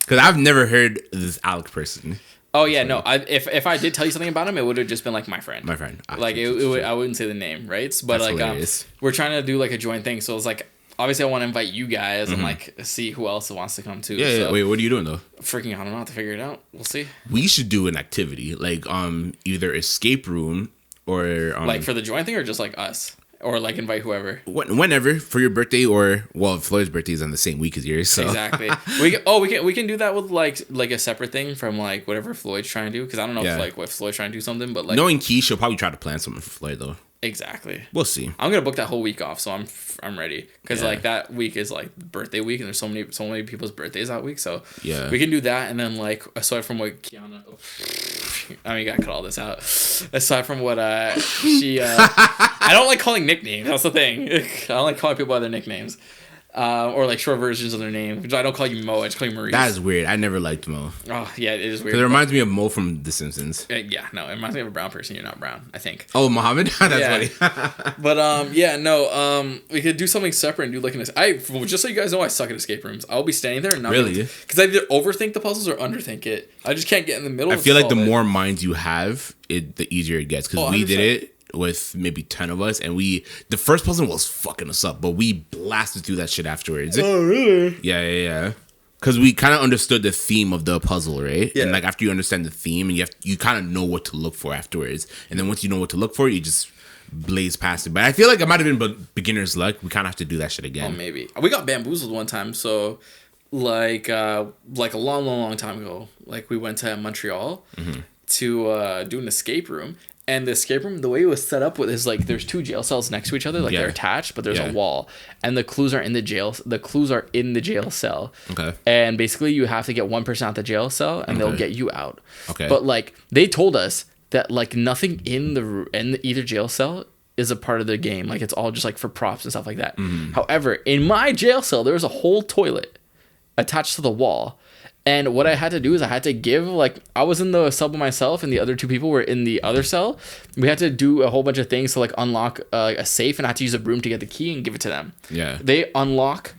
Cause I've never heard this Alec person. Oh yeah, no. If I did tell you something about him, it would have just been like my friend. My friend. Like True. I wouldn't say the name, right? But That's like hilarious. we're trying to do like a joint thing, so it's like obviously I want to invite you guys and like see who else wants to come too. Yeah, yeah. So, Wait, what are you doing though? freaking, I don't know how to figure it out. We'll see. We should do an activity like either escape room or Like for the joint thing, or just like us, or like invite whoever. whenever for your birthday or Floyd's birthday is on the same week as yours. So Exactly. we can do that with like a separate thing from like whatever Floyd's trying to do, because I don't know Yeah. if Floyd's trying to do something, but like knowing Key, she'll probably try to plan something for Floyd though. exactly. We'll see. I'm gonna book that whole week off, so I'm ready, because Yeah. like that week is like birthday week, and there's so many people's birthdays that week, so Yeah. we can do that. And then like aside from what Kiana, I mean, you gotta cut all this out. Aside from what she I don't like calling nicknames. That's the thing. I don't like calling people by their nicknames. Or like short versions of their name. I don't call you Mo, I just call you Maurice. That is weird. I never liked Mo. Oh yeah, it is weird. Because it reminds me of Mo from The Simpsons. Yeah, no, it reminds me of a brown person. You're not brown, I think. Oh, Mohammed? That's Yeah. funny. But yeah, no, we could do something separate and do like just so you guys know, I suck at escape rooms. I'll be standing there and not Really? because I either overthink the puzzles or underthink it. I just can't get in the middle. I feel like the solve it. more minds you have, the easier it gets. Because Oh, we did 100%. it with maybe 10 of us, and the first puzzle was fucking us up, but we blasted through that shit afterwards. Oh really? Yeah. Because we kind of understood the theme of the puzzle, right? Yeah. And like after you understand the theme, and you kind of know what to look for afterwards. And then once you know what to look for, you just blaze past it. But I feel like it might have been beginner's luck. We kind of have to do that shit Oh, again. maybe we got bamboozled one time. So like a long time ago, like we went to Montreal to do an escape room. And the escape room, the way it was set up with is like there's two jail cells next to each other, like Yeah. they're attached, but there's Yeah. a wall, and the clues are in the jail. The clues are in the jail cell. Okay. And basically, you have to get 1% out the jail cell, and they'll Okay. get you out. Okay. But like they told us that like nothing in either jail cell is a part of the game. Like it's all just like for props and stuff like that. However, in my jail cell, there was a whole toilet attached to the wall. And what I had to do is I had to give, like, I was in the cell by myself and the other two people were in the other cell. We had to do a whole bunch of things to, like, unlock a safe, and I had to use a broom to get the key and give it to them. Yeah. They unlock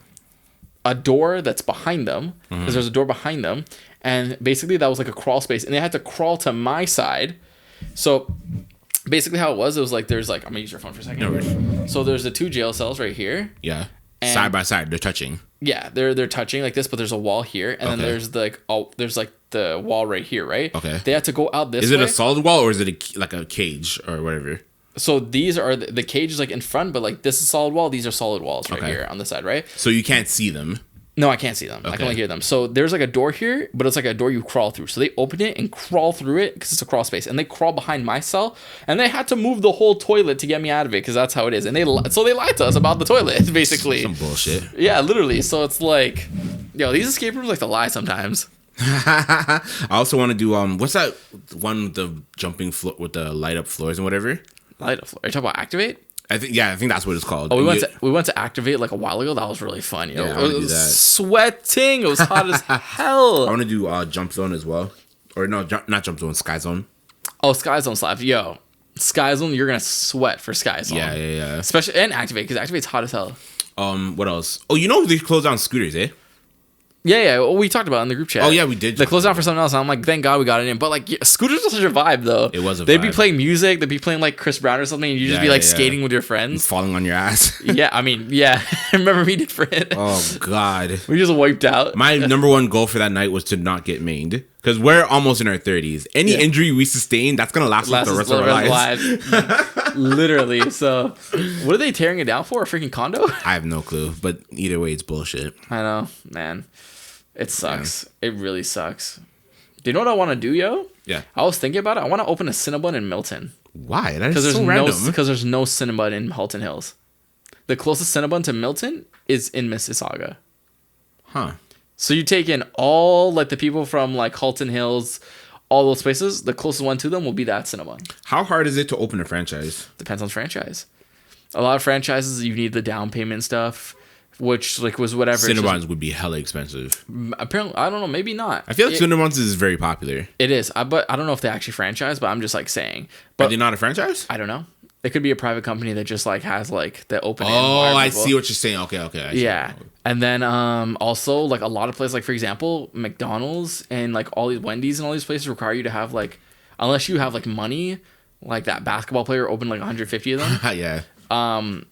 a door that's behind them, because there's a door behind them. And basically that was like a crawl space, and they had to crawl to my side. So basically how it was like, there's like, I'm going to use your phone for a second. So there's the two jail cells right here. Yeah. And- Side by side, they're touching. Yeah, they're touching like this, but there's a wall here, and then Okay. there's like the wall right here, right? Okay. They had to go out this Is way. it a solid wall or is it like a cage or whatever? So these are the cage is like in front, but like this is solid wall. These are solid walls right Okay. here on the side, right? So you can't see them. No, I can't see them. I can Okay. only hear them. So there's like a door here, but it's like a door you crawl through. So they open it and crawl through it because it's a crawl space, and they crawl behind my cell, and they had to move the whole toilet to get me out of it because that's how it is. And they lied to us about the toilet basically. Some bullshit. Yeah, literally. So it's like, yo, these escape rooms like to lie sometimes. I also want to do what's that one with the jumping floor with the light up floors and whatever? Light up floor. Are you talking about Activate? I think that's what it's called. Oh, we And went to Activate like a while ago. That was really fun. Yo. Yeah, I it wanna do was that. sweating. It was hot as I hell. want to do jump zone as well, or no, not jump zone, sky zone. Oh, Sky Zone slap. Yo, Sky Zone, you're gonna sweat for Sky Zone. Yeah. Especially and Activate, because Activate's hot as hell. What else? Oh, you know they closed down scooters, eh? Yeah. Well, we talked about it in the group chat. Oh, yeah, we did They talk closed down for something else. And I'm like, thank God we got it in. But like, yeah, scooters was such a vibe though. It was a They'd be vibe. playing music. They'd be playing like Chris Brown or something. And you just Yeah, be like yeah, yeah. skating with your friends. Falling on your ass. Yeah. I mean, yeah. I remember we did for it. Oh God. We just wiped out. My number one goal for that night was to not get mained. Because we're almost in our 30s. Any injury we sustain, that's going to last us the rest of our lives. Literally. So, what are they tearing it down for? A freaking condo? I have no clue. But either way, it's bullshit. I know, man. It sucks. Yeah. It really sucks. Do you know what I want to do, yo? Yeah. I was thinking about it. I want to open a Cinnabon in Milton. Why? That is so random. Because there's no Cinnabon in Halton Hills. The closest Cinnabon to Milton is in Mississauga. Huh. So you take in all like the people from like Halton Hills, all those places. The closest one to them will be that Cinnabon. How hard is it to open a franchise? Depends on the franchise. A lot of franchises you need the down payment stuff, which like was whatever. Cinnabons would be hella expensive. Apparently, I don't know. Maybe not. I feel like Cinnabons is very popular. It is, but I don't know if they actually franchise. But I'm just like saying. But are they not a franchise? I don't know. It could be a private company that just like has like the open. Oh, I see what you're saying. Okay. Yeah, and then also like a lot of places, like for example, McDonald's and like all these Wendy's and all these places require you to have like, unless you have like money, like that basketball player opened like 150 of them. Yeah.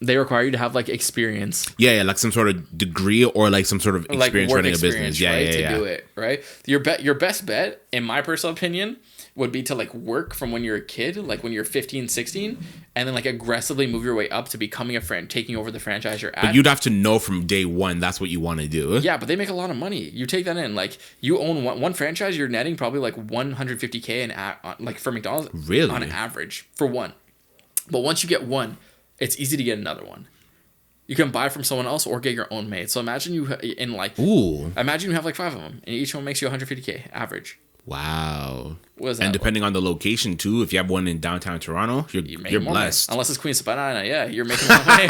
They require you to have like experience. Yeah, like some sort of degree or like some sort of experience running a business. Yeah, right, to do it, right? Your best bet, in my personal opinion, would be to like work from when you're a kid, like when you're 15, 16, and then like aggressively move your way up to becoming a friend, taking over the franchise you're at. But you'd have to know from day one that's what you want to do. Yeah, but they make a lot of money. You take that in, like you own one franchise, you're netting probably like 150K like for McDonald's, really, on average for one. But once you get one, it's easy to get another one. You can buy from someone else or get your own made. So imagine you imagine you have like 5 of them, and each one makes you 150K average. Wow. What is that? And depending on the location too, if you have one in downtown Toronto, you're blessed. Money. Unless it's Queen Spadina, yeah, you're making more money.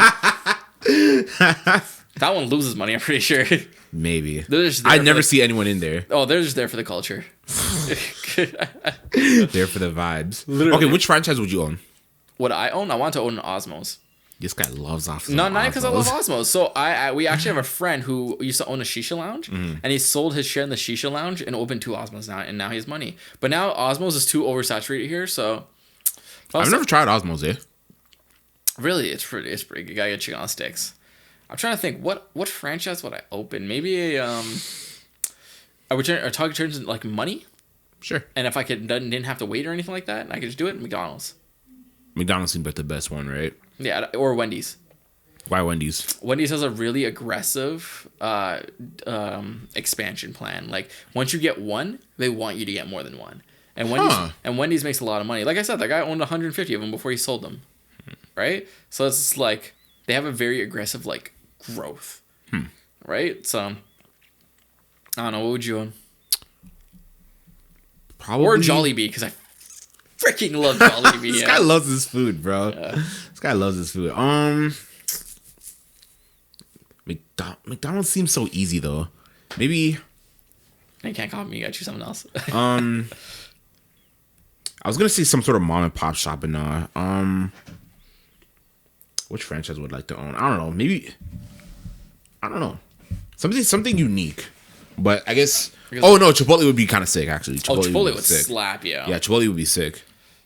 That one loses money, I'm pretty sure. Maybe. I never see anyone in there. Oh, they're just there for the culture. There for the vibes. Literally. Okay, which franchise would you own? What I own? I want to own an Osmos. This guy loves Osmos. Not because I love Osmos. So we actually have a friend who used to own a shisha lounge, and he sold his share in the shisha lounge and opened 2 Osmos now, and now he has money. But now Osmos is too oversaturated here, so I've never tried Osmos, eh? Really, it's pretty good. You gotta get chicken on sticks. I'm trying to think what franchise would I open? Maybe are we talking terms of like money? Sure. And if I didn't have to wait or anything like that, I could just do it. McDonald's. McDonald's seems like the best one, right? Yeah, or Wendy's. Why Wendy's? Wendy's has a really aggressive expansion plan. Like once you get one, they want you to get more than one. And Wendy's makes a lot of money. Like I said, that guy owned 150 of them before he sold them. Right? So it's just like they have a very aggressive like growth. Right? So I don't know, what would you own? Probably or Jollibee, because I freaking love Jollibee. This guy loves his food, bro. Yeah. This guy loves his food. McDonald's seems so easy though. Maybe you can't copy me. You gotta choose something else. I was gonna say some sort of mom and pop shop, but which franchise would I like to own? I don't know. Maybe I don't know. Something unique. But I guess. Oh no, Chipotle would be kind of sick actually. Chipotle would slap, yeah. Yeah, Chipotle would be sick.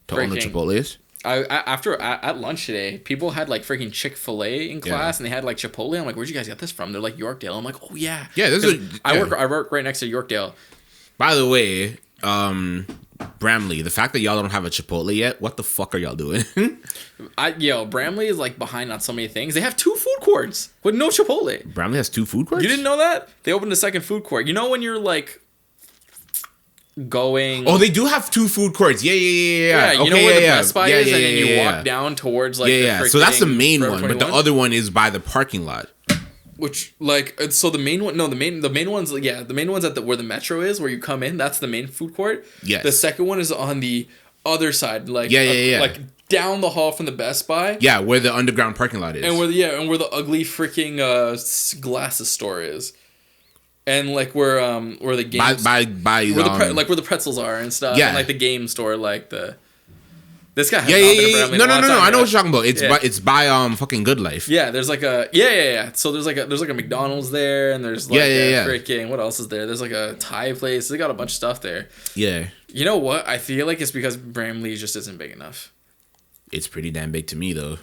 To own the Chipotles. At lunch today, people had like freaking Chick-fil-A in class, and they had like Chipotle. I'm like, where'd you guys get this from? They're like Yorkdale. I'm like, oh yeah. Yeah, I work right next to Yorkdale. By the way, Bramley, the fact that y'all don't have a Chipotle yet, what the fuck are y'all doing? Bramley is like behind on so many things. They have 2 food courts with no Chipotle. Bramley has 2 food courts? You didn't know that? They opened a second food court. You know when you're like going... Oh, they do have 2 food courts. Yeah. Yeah, you know where the Best Buy is, and then you walk down towards like the so that's the main one, but the other one is by the parking lot. Which so the main one? No, the main one's the main one's at where the metro is, where you come in. That's the main food court. Yes. The second one is on the other side, like like down the hall from the Best Buy. Yeah, where the underground parking lot is, and where the ugly freaking glasses store is, and like where the games by where the pretzels are and stuff. Yeah, and like the game store, like the. This guy has No. I know what you're talking about. It's by fucking Good Life. Yeah, there's like a So there's like a McDonald's there, and there's like freaking what else is there? There's like a Thai place. They got a bunch of stuff there. Yeah. You know what? I feel like it's because Bramley just isn't big enough. It's pretty damn big to me though.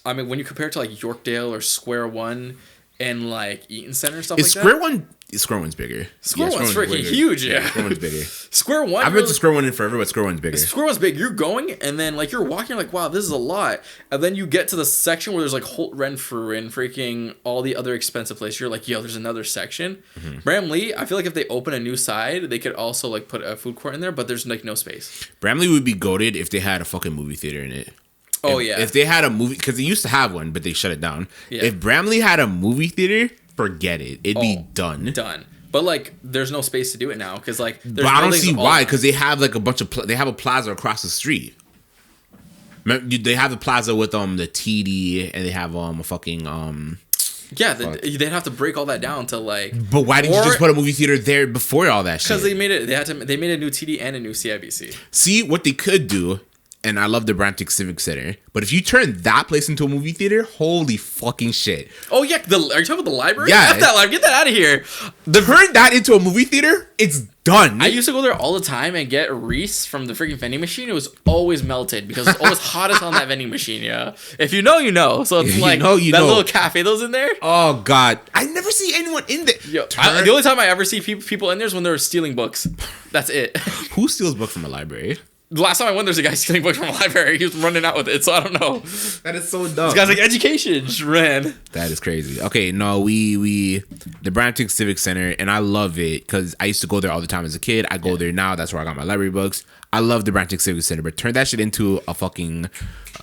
I mean, when you compare it to like Yorkdale or Square One and like Eaton Center and stuff like that. Square One Square One's bigger. Square Yeah, One's freaking bigger. huge. Yeah, Square One's bigger. Square One. I've been to Square One in forever, but Square One's bigger. Square One's big. You're going, and then like you're walking, like wow, this is a lot, and then you get to the section where there's like Holt Renfrew and freaking all the other expensive places. You're like, yo, there's another section. Bramley, I feel like if they open a new side, they could also like put a food court in there, but there's like no space. Bramley would be goated if they had a fucking movie theater in it. Oh if, yeah, If they had a movie, because they used to have one, but they shut it down. Yeah. If Bramley had a movie theater, forget it. It'd be done. done. But like, there's no space to do it now because like, But I don't see why, because they have like a bunch of they have a plaza across the street. They have the plaza with the TD, and they have a fucking yeah, they'd have to break all that down to like. But why didn't you just put a movie theater there before all that shit? Because they made it. They made a new TD and a new CIBC. See what they could do. And I love the Brampton Civic Center. But if you turn that place into a movie theater, holy fucking shit. Oh, yeah. Are you talking about the library? Yeah. F that library. Get that out of here. Turn that into a movie theater, it's done. I used to go there all the time and get Reese from the freaking vending machine. It was always melted because it's always hottest on that vending machine, yeah. If you know, you know. So it's like that little cafe that was in there. Oh, God. I never see anyone in there. Yo, the only time I ever see people in there is when they're stealing books. That's it. Who steals books from a library? The last time I went, there's a guy stealing books from a library. He was running out with it, so I don't know. That is so dumb. This guy's like, education, just ran. That is crazy. Okay, no, the Brampton Civic Center, and I love it because I used to go there all the time as a kid. I go there now. That's where I got my library books. I love the Brampton Civic Center, but turn that shit into a fucking...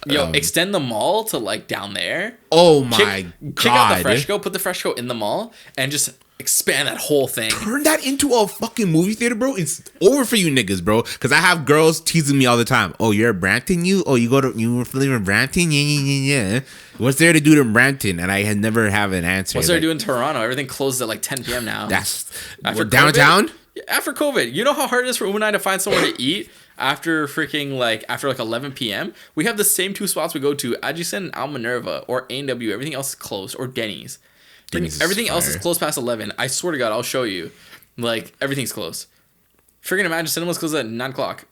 extend the mall to like down there. Oh my God. Kick out the Freshco, put the Freshco in the mall, and just expand that whole thing. Turn that into a fucking movie theater, bro. It's over for you niggas, bro. Because I have girls teasing me all the time. Oh, you're a Brampton, you? Oh, you live in Brampton? Yeah. What's there to do in Brampton? And I had never have an answer. What's there to do in Toronto? Everything closes at like 10 p.m. now. That's after downtown? COVID, after COVID. You know how hard it is for Uma and I to find somewhere to eat after 11 p.m.? We have the same two spots we go to, Adjacent and Al Minerva, or A&W. Everything else is closed, or Denny's. Everything else is closed past 11. I swear to God, I'll show you. Like, everything's closed. Freaking Imagine Cinema's closed at 9 o'clock.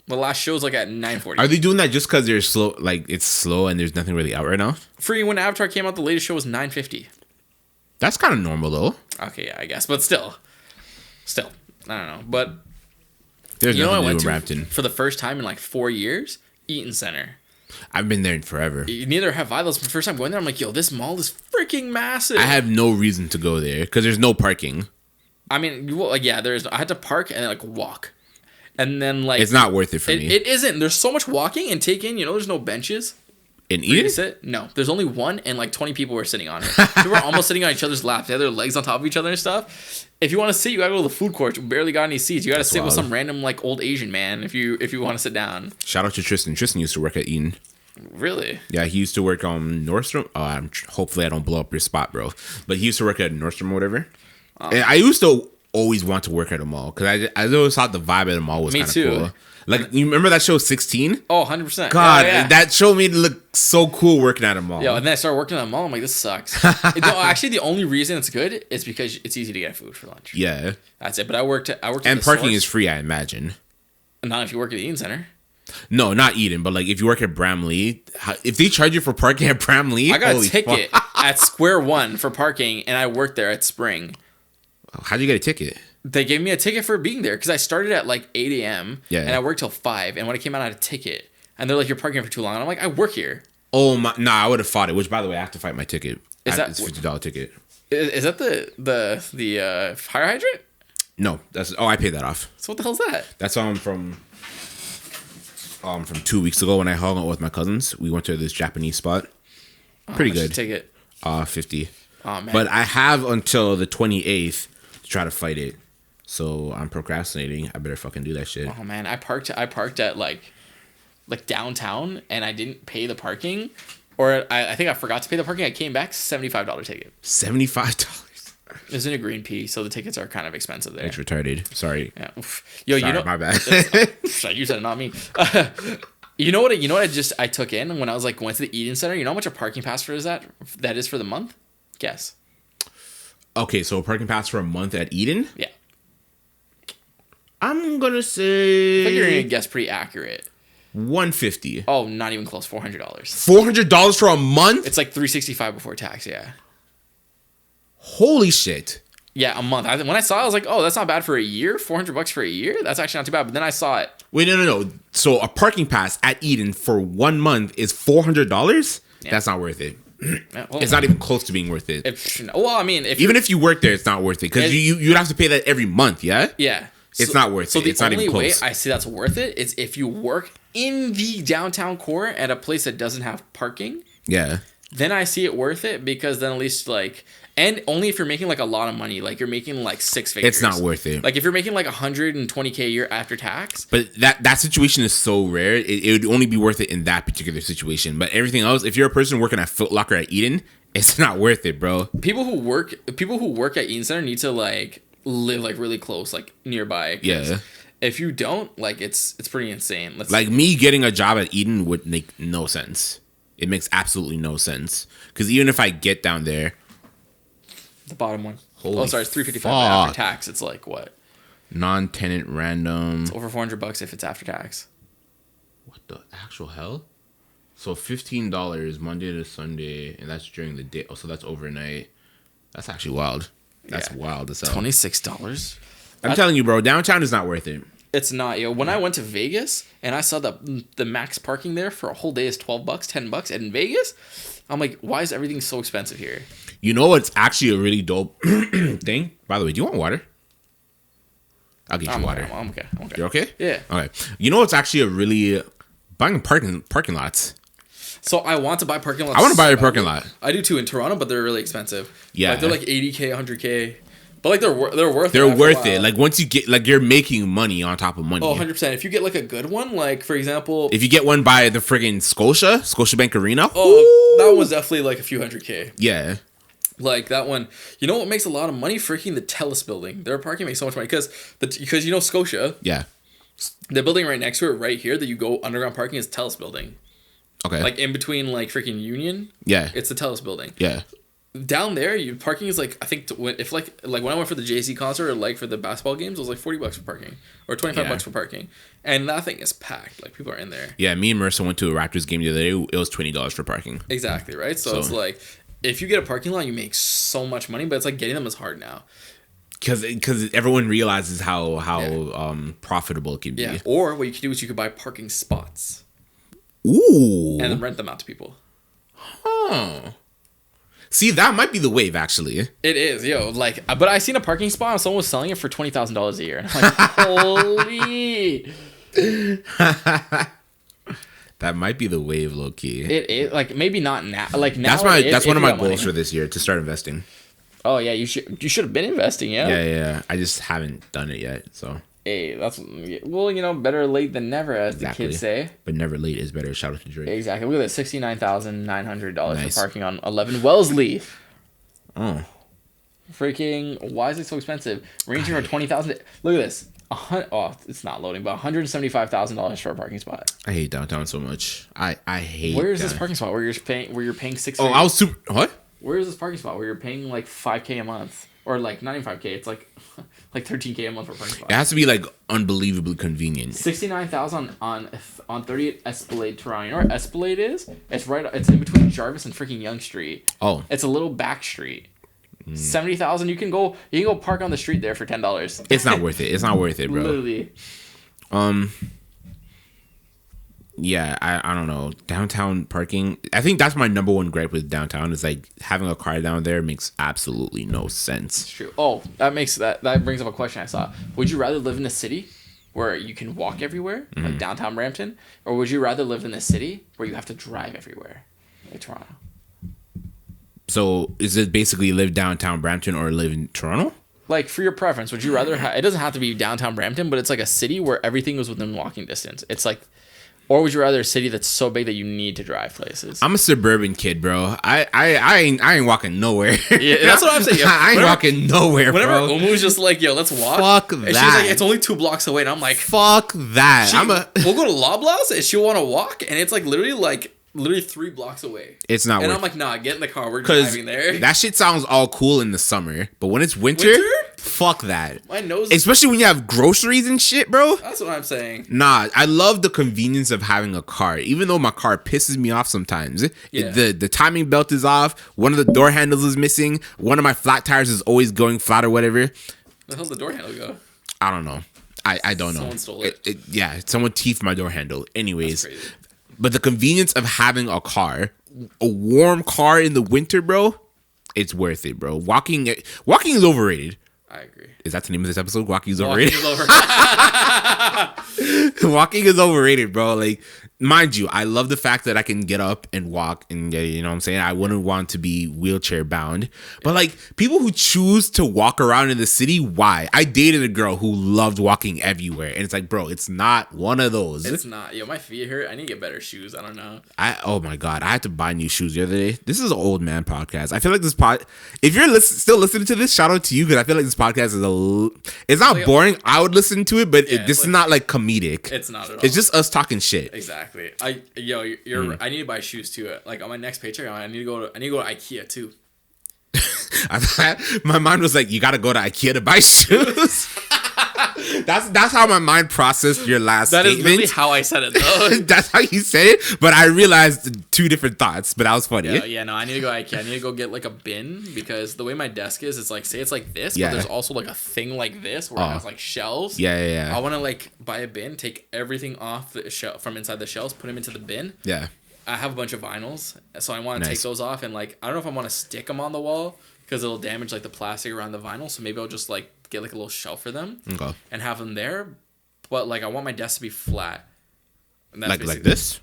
The last show's like at 9:40. Are they doing that just because they're slow? Like, it's slow and there's nothing really out right now? Freaking when Avatar came out, the latest show was 9:50. That's kind of normal, though. Okay, yeah, I guess. But still. I don't know. But There's you know what I nothing went to to do in Brampton. for the first time in like 4 years? Eaton Center. I've been there in forever. Neither have I. That was the first time going there. I'm like, yo, this mall is freaking massive. I have no reason to go there because there's no parking. I mean, there's. I had to park and then like walk, and then like It's not worth it for me. It isn't. There's so much walking and take in. You know, there's no benches. In for you to Eden? sit. No, there's only one, and like 20 people were sitting on it. People were almost sitting on each other's laps. They had their legs on top of each other and stuff. If you want to sit, you gotta go to the food court. You barely got any seats. You gotta sit with some random like old Asian man if you want to sit down. Shout out to Tristan. Tristan used to work at Eden. Really? Yeah, he used to work on Nordstrom. Hopefully I don't blow up your spot, bro. But he used to work at Nordstrom or whatever. And I used to always want to work at a mall because I always thought the vibe at the mall was kind of cool. Like, you remember that show 16? Oh, 100%. God, yeah. that show made it look so cool working at a mall. Yeah, and then I started working at a mall. I'm like, this sucks. No, actually, the only reason it's good is because it's easy to get food for lunch. Yeah. That's it. But I worked at and the parking Source. is free, I imagine. Not if you work at the Eden Center. No, not Eden, but like if you work at Bramley, if they charge you for parking at Bramley, I got a ticket at Square One for parking, and I worked there at Spring. How'd you get a ticket? They gave me a ticket for being there because I started at like 8 a.m. Yeah. And I worked till 5. And when I came out, I had a ticket. And they're like, you're parking for too long. And I'm like, I work here. Oh my! Nah, I would have fought it. Which, by the way, I have to fight my ticket. Is that it's $50 ticket? Is that the fire hydrant? No, I paid that off. So what the hell's that? That's from 2 weeks ago when I hung out with my cousins. We went to this Japanese spot. Pretty good. Ticket. 50. Oh man. But I have until the 28th to try to fight it. So I'm procrastinating. I better fucking do that shit. Oh man, I parked at like downtown and I didn't pay the parking, or I think I forgot to pay the parking. I came back, $75 ticket. $75. It was in a green pea, so the tickets are kind of expensive there. It's retarded. Sorry. Yeah. Yo, Sorry, you know, my bad. You said it, not me. You know what I took in when I was like going to the Eden Center? You know how much a parking pass for that is for the month? Guess. Okay, so a parking pass for a month at Eden? Yeah. I'm gonna say I think you're gonna guess pretty accurate. $150. Oh, not even close. $400. $400 for a month? It's like $365 before tax. Yeah. Holy shit. Yeah, a month. When I saw it, I was like, oh, that's not bad for a year. $400 for a year? That's actually not too bad. But then I saw it. Wait, no. So a parking pass at Eden for 1 month is $400? Yeah. That's not worth it. Yeah, well, it's not even close to being worth it. Well, I mean, if you work there, it's not worth it because you'd have to pay that every month. Yeah. Yeah. It's not worth it. It's not even close. The only way I see that's worth it is if you work in the downtown core at a place that doesn't have parking. Yeah. Then I see it worth it because then at least like, and only if you're making like a lot of money, like you're making like six figures. It's not worth it. Like if you're making like $120K a year after tax. But that situation is so rare. It would only be worth it in that particular situation. But everything else, if you're a person working at Foot Locker at Eden, it's not worth it, bro. People who work at Eden Center need to like live like really close, like nearby. Yeah. If you don't, like it's pretty insane. Like me getting a job at Eden would make no sense. It makes absolutely no sense. Because even if I get down there, the bottom one. Holy sorry, it's $355 fuck. after tax. It's like what? Non-tenant random. It's over $400 if it's after tax. What the actual hell? So $15 Monday to Sunday, and that's during the day. Oh, so that's overnight. That's actually wild. That's wild as hell. $26. I'm telling you, bro, downtown is not worth it. It's not, yo. When I went to Vegas and I saw the max parking there for a whole day is $12, $10 in Vegas, I'm like, why is everything so expensive here? You know what's actually a really dope thing? By the way, do you want water? I'll get you water. Okay, I'm okay. You're okay? Yeah. Okay. You know what's actually a really buying parking lots. So I want to buy parking lots. I want to buy a parking lot. I do too in Toronto, but they're really expensive. Yeah. Like they're like $80K, $100K. But like they're worth it. They're worth it. Like once you get, like you're making money on top of money. Oh, 100%. If you get like a good one, like for example, if you get one by the friggin' Scotiabank Arena. Oh, that was definitely like a few $100K. Yeah. Like that one, you know what makes a lot of money? Freaking the Telus building. Their parking makes so much money because you know Scotia. Yeah. The building right next to it, right here, that you go underground parking is Telus building. Okay. Like in between like freaking Union. Yeah. It's the Telus building. Yeah. Down there, parking is like I think if like when I went for the Jay-Z concert or like for the basketball games, it was like $40 for parking or $25 for parking, and that thing is packed. Like people are in there. Yeah, me and Marissa went to a Raptors game the other day. It was $20 for parking. Exactly right. So it's like if you get a parking lot, you make so much money, but it's like getting them is hard now. Because everyone realizes how profitable it can be. Yeah. Or what you could do is you could buy parking spots. Ooh. And then rent them out to people. Huh. See, that might be the wave, actually. It is, yo. Like, but I seen a parking spot and someone was selling it for $20,000 a year. And I'm like, holy. That might be the wave, low key. It is like maybe not now. Like now, that's one of my goals for this year, to start investing. Oh yeah, you should have been investing, yeah. Yeah. I just haven't done it yet, so. Hey, well, better late than never, as the kids say. But never late is better. Shout out to Drake. Exactly. Look at that, $69,900 for parking on 11 Wellesley. Oh. Freaking! Why is it so expensive? Ranging from $20,000. Look at this. It's not loading, but $175,000 for a parking spot. I hate downtown so much. I hate. Where is this parking spot where you're paying $6? Oh, I was super. What? Where is this parking spot where you're paying like $5K a month, or like not even $5K? It's like $13K a month for a parking spot. It has to be like unbelievably convenient. $69,000 on 30 Esplanade, Toronto. You know where Esplanade is? It's in between Jarvis and freaking Yonge Street. Oh. It's a little back street. $70,000. You can go park on the street there for $10. It's not worth it. It's not worth it, bro. Literally. Yeah, I don't know. Downtown parking. I think that's my number one gripe with downtown is like having a car down there makes absolutely no sense. It's true. Oh, that brings up a question I saw. Would you rather live in a city where you can walk everywhere, like downtown Brampton, or would you rather live in a city where you have to drive everywhere, like Toronto? So is it basically live downtown Brampton or live in Toronto? Like, for your preference, would you rather it doesn't have to be downtown Brampton, but it's like a city where everything is within walking distance. It's like, or would you rather a city that's so big that you need to drive places? I'm a suburban kid, bro. I ain't walking nowhere. Yeah, that's what I'm saying. Yo. I ain't walking nowhere, whenever bro. Umu's just like, yo, let's walk. Fuck and that. She's like, it's only 2 blocks away. And I'm like, fuck that. We'll go to Loblaws and she'll want to walk. And it's like literally 3 blocks away. It's not and worth I'm like, nah, get in the car. We're driving there. That shit sounds all cool in the summer. But when it's winter? Fuck that. My nose. Especially when you have groceries and shit, bro. That's what I'm saying. Nah, I love the convenience of having a car, even though my car pisses me off sometimes. Yeah. The timing belt is off. One of the door handles is missing. One of my flat tires is always going flat or whatever. Where the hell's the door handle go? I don't know. I don't know. Someone stole it. Yeah, someone teethed my door handle. Anyways, but the convenience of having a car, a warm car in the winter, bro, it's worth it, bro. Walking is overrated. I agree. Is that the name of this episode? Walking is overrated. Over. Walking is overrated, bro. Like, mind you, I love the fact that I can get up and walk and you know what I'm saying? I wouldn't want to be wheelchair bound. But like people who choose to walk around in the city, why? I dated a girl who loved walking everywhere. And it's like, bro, it's not one of those. It's not. Yo, my feet hurt. I need to get better shoes. I don't know. Oh my God. I had to buy new shoes the other day. This is an old man podcast. I feel like this if you're still listening to this, shout out to you because I feel like this podcast is it's not like, boring. I would listen to it, but this is not like comedic. It's not at all. It's just us talking shit. Exactly. I need to buy shoes too. Like on my next paycheck, I need to go to IKEA too. My mind was like, you gotta go to IKEA to buy shoes. That's how my mind processed your last statement. That is really how I said it though. That's how you said it, but I realized two different thoughts, but that was funny. No, I need to go IKEA. I need to go get like a bin because the way my desk is, it's like, say it's like this, but there's also like a thing like this where it has like shelves. Yeah. I want to like buy a bin, take everything off the shelf from inside the shelves, put them into the bin. Yeah. I have a bunch of vinyls, so I want to take those off and like, I don't know if I want to stick them on the wall because it'll damage like the plastic around the vinyl. So maybe I'll just like get like a little shelf for them and have them there. But like I want my desk to be flat. And that's like this?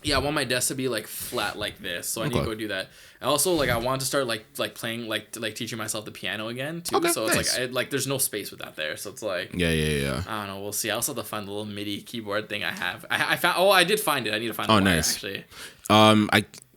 Yeah, I want my desk to be like flat like this. So I need to go do that. And also like I want to start like playing like teaching myself the piano again too. So it's like there's no space with that there. So it's like yeah. I don't know. We'll see. I also have to find the little MIDI keyboard thing I have. I found. Oh, I did find it. I need to find. Oh, nice. Actually.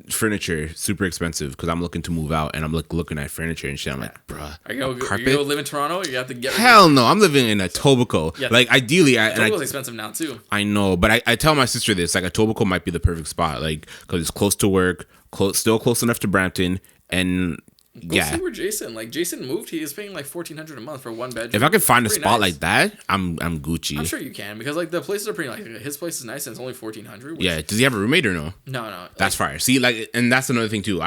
Furniture super expensive because I'm looking to move out and I'm looking at furniture and shit. I'm like, bruh, are you gonna live in Toronto? Or you have to get. Hell no, I'm living in Etobicoke. Yeah, like ideally, Etobicoke's expensive now too. I know, but I tell my sister this, like Etobicoke might be the perfect spot, like because it's close to work, still close enough to Brampton, and Go see where Jason moved. He is paying like $1,400 a month for one bedroom. If I could find a spot like that, I'm Gucci. I'm sure you can because like the places are pretty nice. His place is nice and it's only $1,400. Yeah. Does he have a roommate or no? No. That's fire. See, like, and that's another thing too.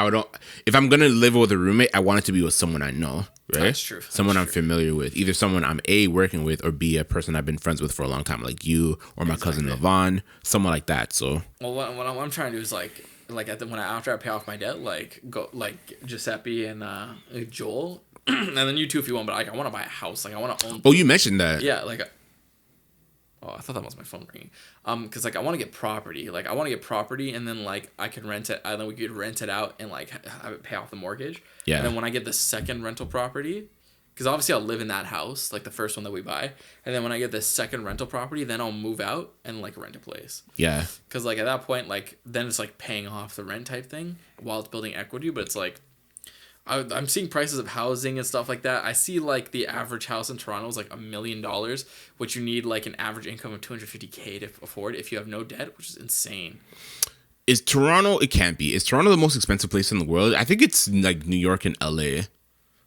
If I'm gonna live with a roommate, I want it to be with someone I know. Right? That's true. Someone I'm familiar with, either someone I'm working with, or B, a person I've been friends with for a long time, like you or my cousin Levon, someone like that. So, well, what I'm trying to do is after I pay off my debt, like go like Giuseppe and Joel, and then you too if you want. But like I want to buy a house. Like I want to own. Oh, you mentioned that. Yeah, like. Oh, I thought that was my phone ringing. Because like I want to get property. Like I want to get property, and then like I can rent it. And then we could rent it out and like have it pay off the mortgage. Yeah. And then when I get the second rental property, because obviously I'll live in that house, like the first one that we buy, and then when I get the second rental property, then I'll move out and like rent a place. Yeah. Because like at that point, like then it's like paying off the rent type thing while it's building equity, but it's like. I'm seeing prices of housing and stuff like that. I see like the average house in Toronto is like $1 million, which you need like an average income of $250K to afford if you have no debt, which is insane. Is Toronto? It can't be. Is Toronto the most expensive place in the world? I think it's like New York and LA.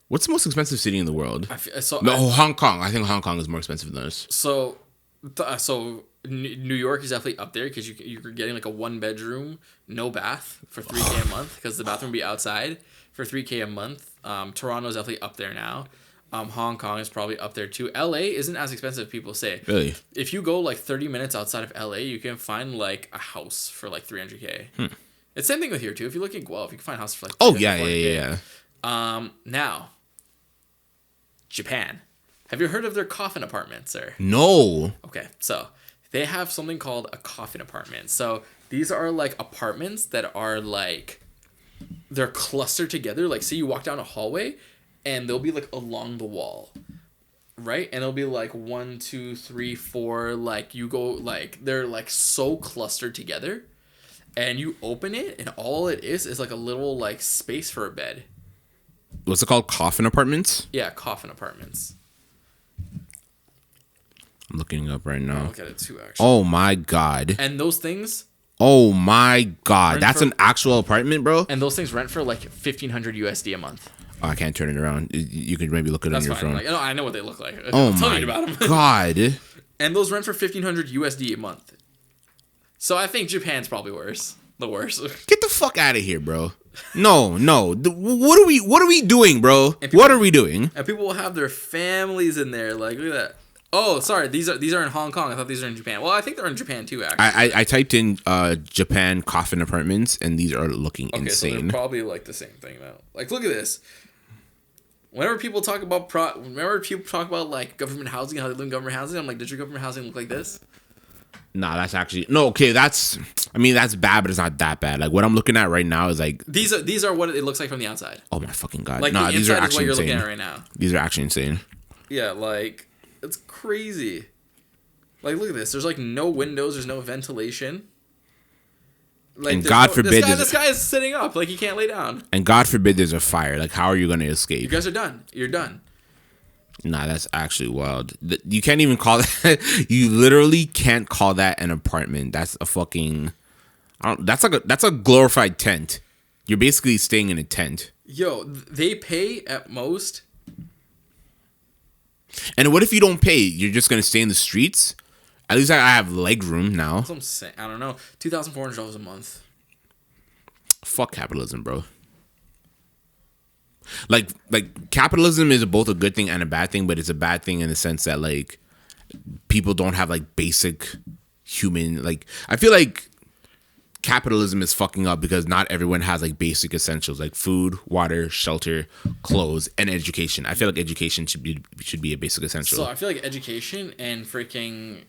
What's the most expensive city in the world? Hong Kong. I think Hong Kong is more expensive than us. So New York is definitely up there because you're getting like a 1-bedroom, no bath for $3K a month because the bathroom will be outside. For $3K a month. Toronto is definitely up there now. Hong Kong is probably up there too. LA isn't as expensive as people say. Really? If you go like 30 minutes outside of LA, you can find like a house for like $300K. It's the same thing with here too. If you look at Guelph, you can find houses for like $400K. Now, Japan. Have you heard of their coffin apartments, sir? No. Okay, so they have something called a coffin apartment. So these are like apartments that are like they're clustered together. Like, say you walk down a hallway and they'll be like along the wall, right? And it'll be like 1, 2, 3, 4. Like you go like they're like so clustered together, and you open it and all it is like a little like space for a bed. What's it called? Coffin apartments? Yeah, coffin apartments. I'm looking it up right now. I'll look at it too, actually. Oh my God. And those things. Oh my God, that's an actual apartment, bro. And those things rent for like $1,500 USD a month. Oh, I can't turn it around. You can maybe look it That's on your fine. phone. Like, no, I know what they look like. Oh I'll tell my you about them. god. And those rent for $1,500 USD a month. So I think Japan's probably worse. The worst. Get the fuck out of here, bro. No. What are we doing, bro? What are we doing? And people will have their families in there. Like, look at that. Oh, sorry. These are in Hong Kong. I thought these are in Japan. Well, I think they're in Japan too, actually. I typed in Japan coffin apartments, and these are looking Okay, so insane. they're probably like the same thing now. Like, look at this. Whenever people talk about like government housing, how they live in government housing, I'm like, does your government housing look like this? Nah, that's actually no. Okay, that's bad, but it's not that bad. Like what I'm looking at right now is like These are what it looks like from the outside. oh my fucking god. Like Nah, the these are inside is what actually you're insane. looking at right now. These are actually insane. Yeah, like it's crazy. Like look at this. There's like no windows. There's no ventilation. Like, And God forbid this guy is sitting up. Like he can't lay down. And God forbid there's a fire. Like how are you gonna You escape? guys are done. You're done. Nah, that's actually wild. You can't even call that. You literally can't call that an apartment. That's a fucking. That's a glorified tent. You're basically staying in a tent. Yo, they pay at most. And what if you don't pay? You're just gonna stay in the streets. At least I have leg room now. That's what I'm saying. I don't know. $2,400 a month. Fuck capitalism, bro. Like capitalism is both a good thing and a bad thing, but it's a bad thing in the sense that like people don't have like basic human like I feel like capitalism is fucking up because not everyone has like basic essentials like food, water, shelter, clothes, and education. I feel like education should be a basic essential. So I feel like education and freaking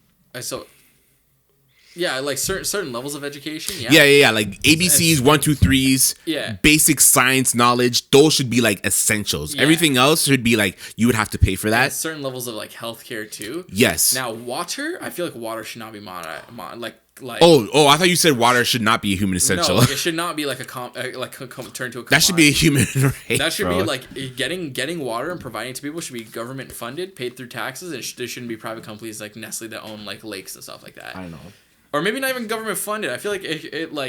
yeah, like certain levels of education. Yeah. Like ABCs, 1, 2, 3s. Yeah. Basic science knowledge. Those should be like essentials. Yeah. Everything else should be like you would have to pay for that. And certain levels of like healthcare too. Yes. Now water, I feel like water should not be like. Oh! I thought you said water should not be a human essential. No, like it should not be like a turn to a. That should be a human right. That should bro. be like getting water and providing it to people should be government funded, paid through taxes, and there shouldn't be private companies like Nestle that own like lakes and stuff like that. I don't know. Or maybe not even government funded. I feel like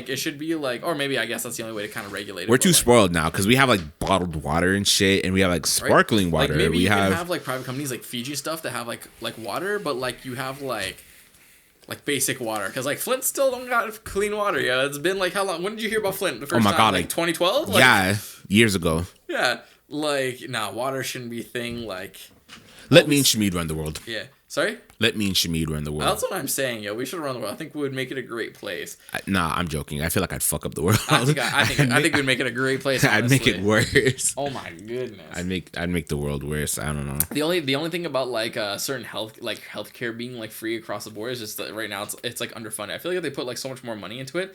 it should be like, or maybe I guess that's the only way to kind of regulate it. We're too like, spoiled now because we have like bottled water and shit, and we have like sparkling water. Like maybe we you have... can have like private companies like Fiji stuff that have like water, but like you have like basic water because like Flint still don't got clean water. Yeah, it's been like how long? When did you hear about Flint the first time? God, like 2012. Like, yeah, years ago. Yeah, like water shouldn't be a thing. Like let me and Shamid run the world. Yeah. Sorry? Let me and Shamid run the world. That's what I'm saying, yo. We should run the world. I think we would make it a great place. Nah, I'm joking. I feel like I'd fuck up the world. I think we'd make it a great place. I'd make it worse. Oh my goodness. I'd make the world worse. I don't know. The only thing about like certain healthcare being like free across the board is just that right now it's like underfunded. I feel like if they put like so much more money into it,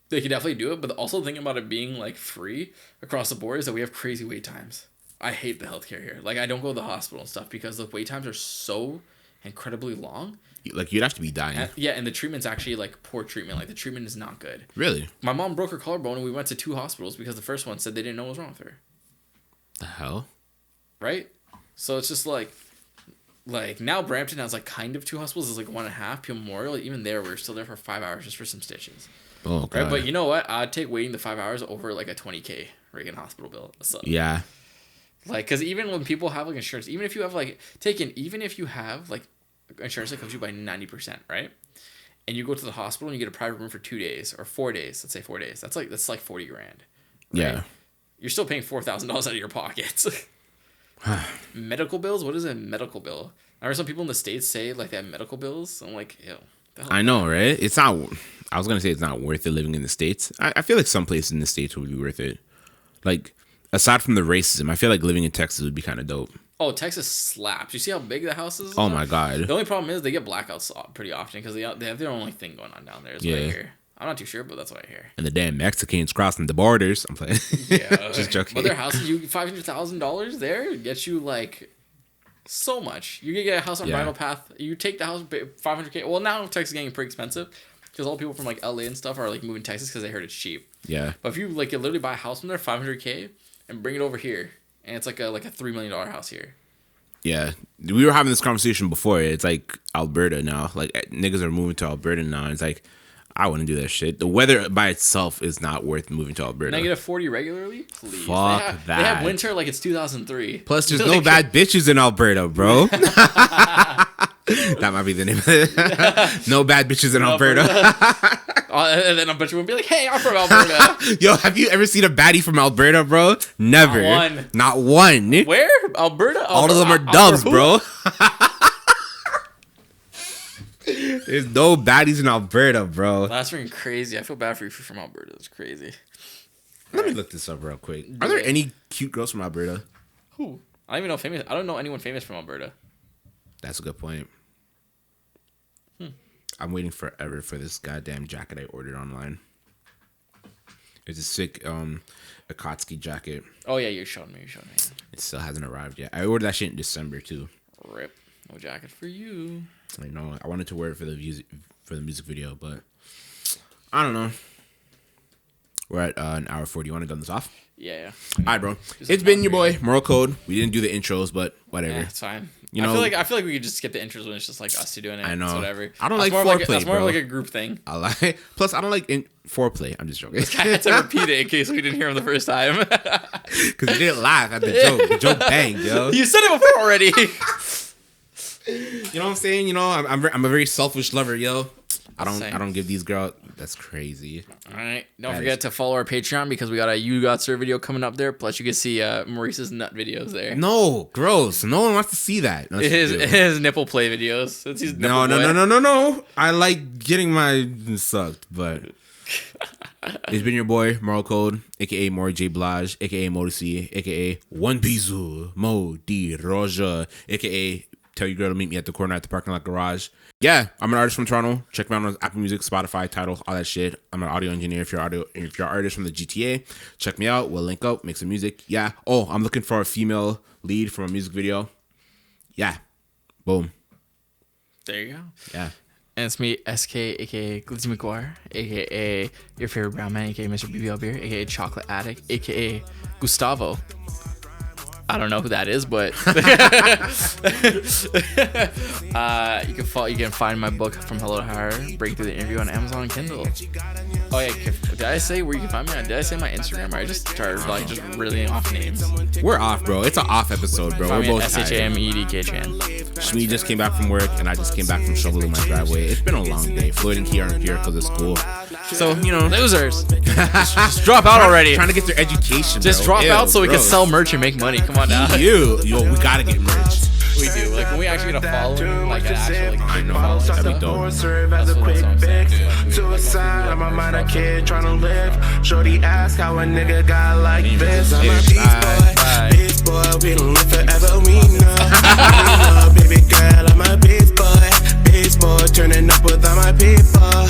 they could definitely do it. But also the thing about it being like free across the board is that we have crazy wait times. I hate the healthcare here. Like I don't go to the hospital and stuff because the wait times are so incredibly long. Like you'd have to be dying. And the treatment's actually like poor treatment. Like the treatment is not good. Really? My mom broke her collarbone and we went to 2 hospitals because the first one said they didn't know what was wrong with her. The hell? Right? So it's just like now Brampton has like kind of 2 hospitals. It's like 1.5. Peel Memorial. Even there we were still there for 5 hours just for some stitches. Oh god. Right? But you know what? I'd take waiting the 5 hours over like a $20,000 Reagan hospital bill. So, yeah. Like, because even when people have like insurance, even if you have like insurance that covers you by 90%, right? And you go to the hospital and you get a private room for 2 days or 4 days. Let's say 4 days. That's like $40,000. Right? Yeah. You're still paying $4,000 out of your pockets. Medical bills? What is a medical bill? I heard some people in the States say like they have medical bills. I'm like, ew. I know, right? It's not. I was gonna say it's not worth it living in the States. I feel like some places in the States would be worth it. Like aside from the racism, I feel like living in Texas would be kind of dope. Oh, Texas slaps. You see how big the house is? Oh my god. The only problem is they get blackouts pretty often because they have their own thing going on down there. Is what I hear. I'm not too sure, but that's what I hear. And the damn Mexicans crossing the borders. I'm playing. Yeah, just joking. But their houses, you $500,000 there gets you like so much. You can get a house on Bridle Path. You take the house $500,000. Well, now Texas is getting pretty expensive because all the people from like LA and stuff are like moving to Texas because they heard it's cheap. Yeah. But if you like literally buy a house from there, $500,000, and bring it over here, and it's like a $3 million house here. Yeah, we were having this conversation before. It's like Alberta now. Like niggas are moving to Alberta now. It's like I wouldn't do that shit. The weather by itself is not worth moving to Alberta. -40 regularly? Please. Fuck They have that. winter like it's 2003. Plus, there's no bad bitches in Alberta, bro. That might be the name of it. No bad bitches in Alberta. And then a bunch of women be like, hey, I'm from Alberta. Yo, have you ever seen a baddie from Alberta, bro? Never. Not one. Where? Alberta? All of them are dubs, bro. There's no baddies in Alberta, bro. That's freaking crazy. I feel bad for you if you're from Alberta. It's crazy. Let me look this up real quick. Are there any cute girls from Alberta? Who? I don't even know famous. I don't know anyone famous from Alberta. That's a good point. I'm waiting forever for this goddamn jacket I ordered online. It's a sick Akatsuki jacket. Oh yeah, you showed me. It still hasn't arrived yet. I ordered that shit in December too. Rip. No jacket for you. I know. I wanted to wear it for the music video, but I don't know. We're at an hour 40. You want to gun this off? Yeah. All right, bro. It's been your boy Moral Code. We didn't do the intros, but whatever. Yeah, it's fine. You know, I feel like we could just skip the intros when it's just like us two doing it. I know. It's whatever. I don't like foreplay, That's more bro. like a group thing. Plus, I don't like foreplay. I'm just joking. I had to repeat it in case we didn't hear him the first time. Because you didn't laugh at the joke. The joke banged, yo. You said it before already. You know what I'm saying? You know, I'm a very selfish lover, yo. I Same. don't give these girls. That's crazy. All right. Don't forget to follow our Patreon because we got a You Got Sir video coming up there. Plus, you can see Maurice's nut videos there. No, gross. No one wants to see that. His nipple play videos. It's his no. I like getting my sucked, but it's been your boy Moral Code, aka Maury J Blage, aka Modesty, aka One Pizu Mo Di Roja, aka Tell your girl to meet me at the corner at the parking lot garage. Yeah, I'm an artist from Toronto. Check me out on Apple Music, Spotify, Tidal, all that shit. I'm an audio engineer. If you're an artist from the GTA, check me out. We'll link up, make some music. Yeah. Oh, I'm looking for a female lead for a music video. Yeah. Boom. There you go. Yeah. And it's me, SK, aka Glizzy McGuire, aka your favorite brown man, aka Mr. BBL Beer, aka Chocolate Addict, aka Gustavo. I don't know who that is, but you can find my book From Hello to Hire, Break Through the Interview on Amazon and Kindle. Oh yeah, did I say where you can find me? Did I say my Instagram? Or I just started like just reeling off names. We're off, bro. It's an off episode, bro. We're both SHAMEDK Chan. Shmi just came back from work, and I just came back from shoveling my driveway. It's been a long day. Floyd and Key aren't here because of school. So, you know. Losers. just drop out already. Trying to get their education, Just bro. drop out so we can sell merch and make money. Come on now. Yo, we gotta get merch. We do. Like, when we actually get a following, like, an actual, like, I know. That'd be dope. That's what I'm saying. Suicide on my mind, I can't tryna live. Shorty ask how a nigga got like this. I'm a beast boy, we don't live forever, we know. Baby girl, I'm a beast boy, turning up with all my people.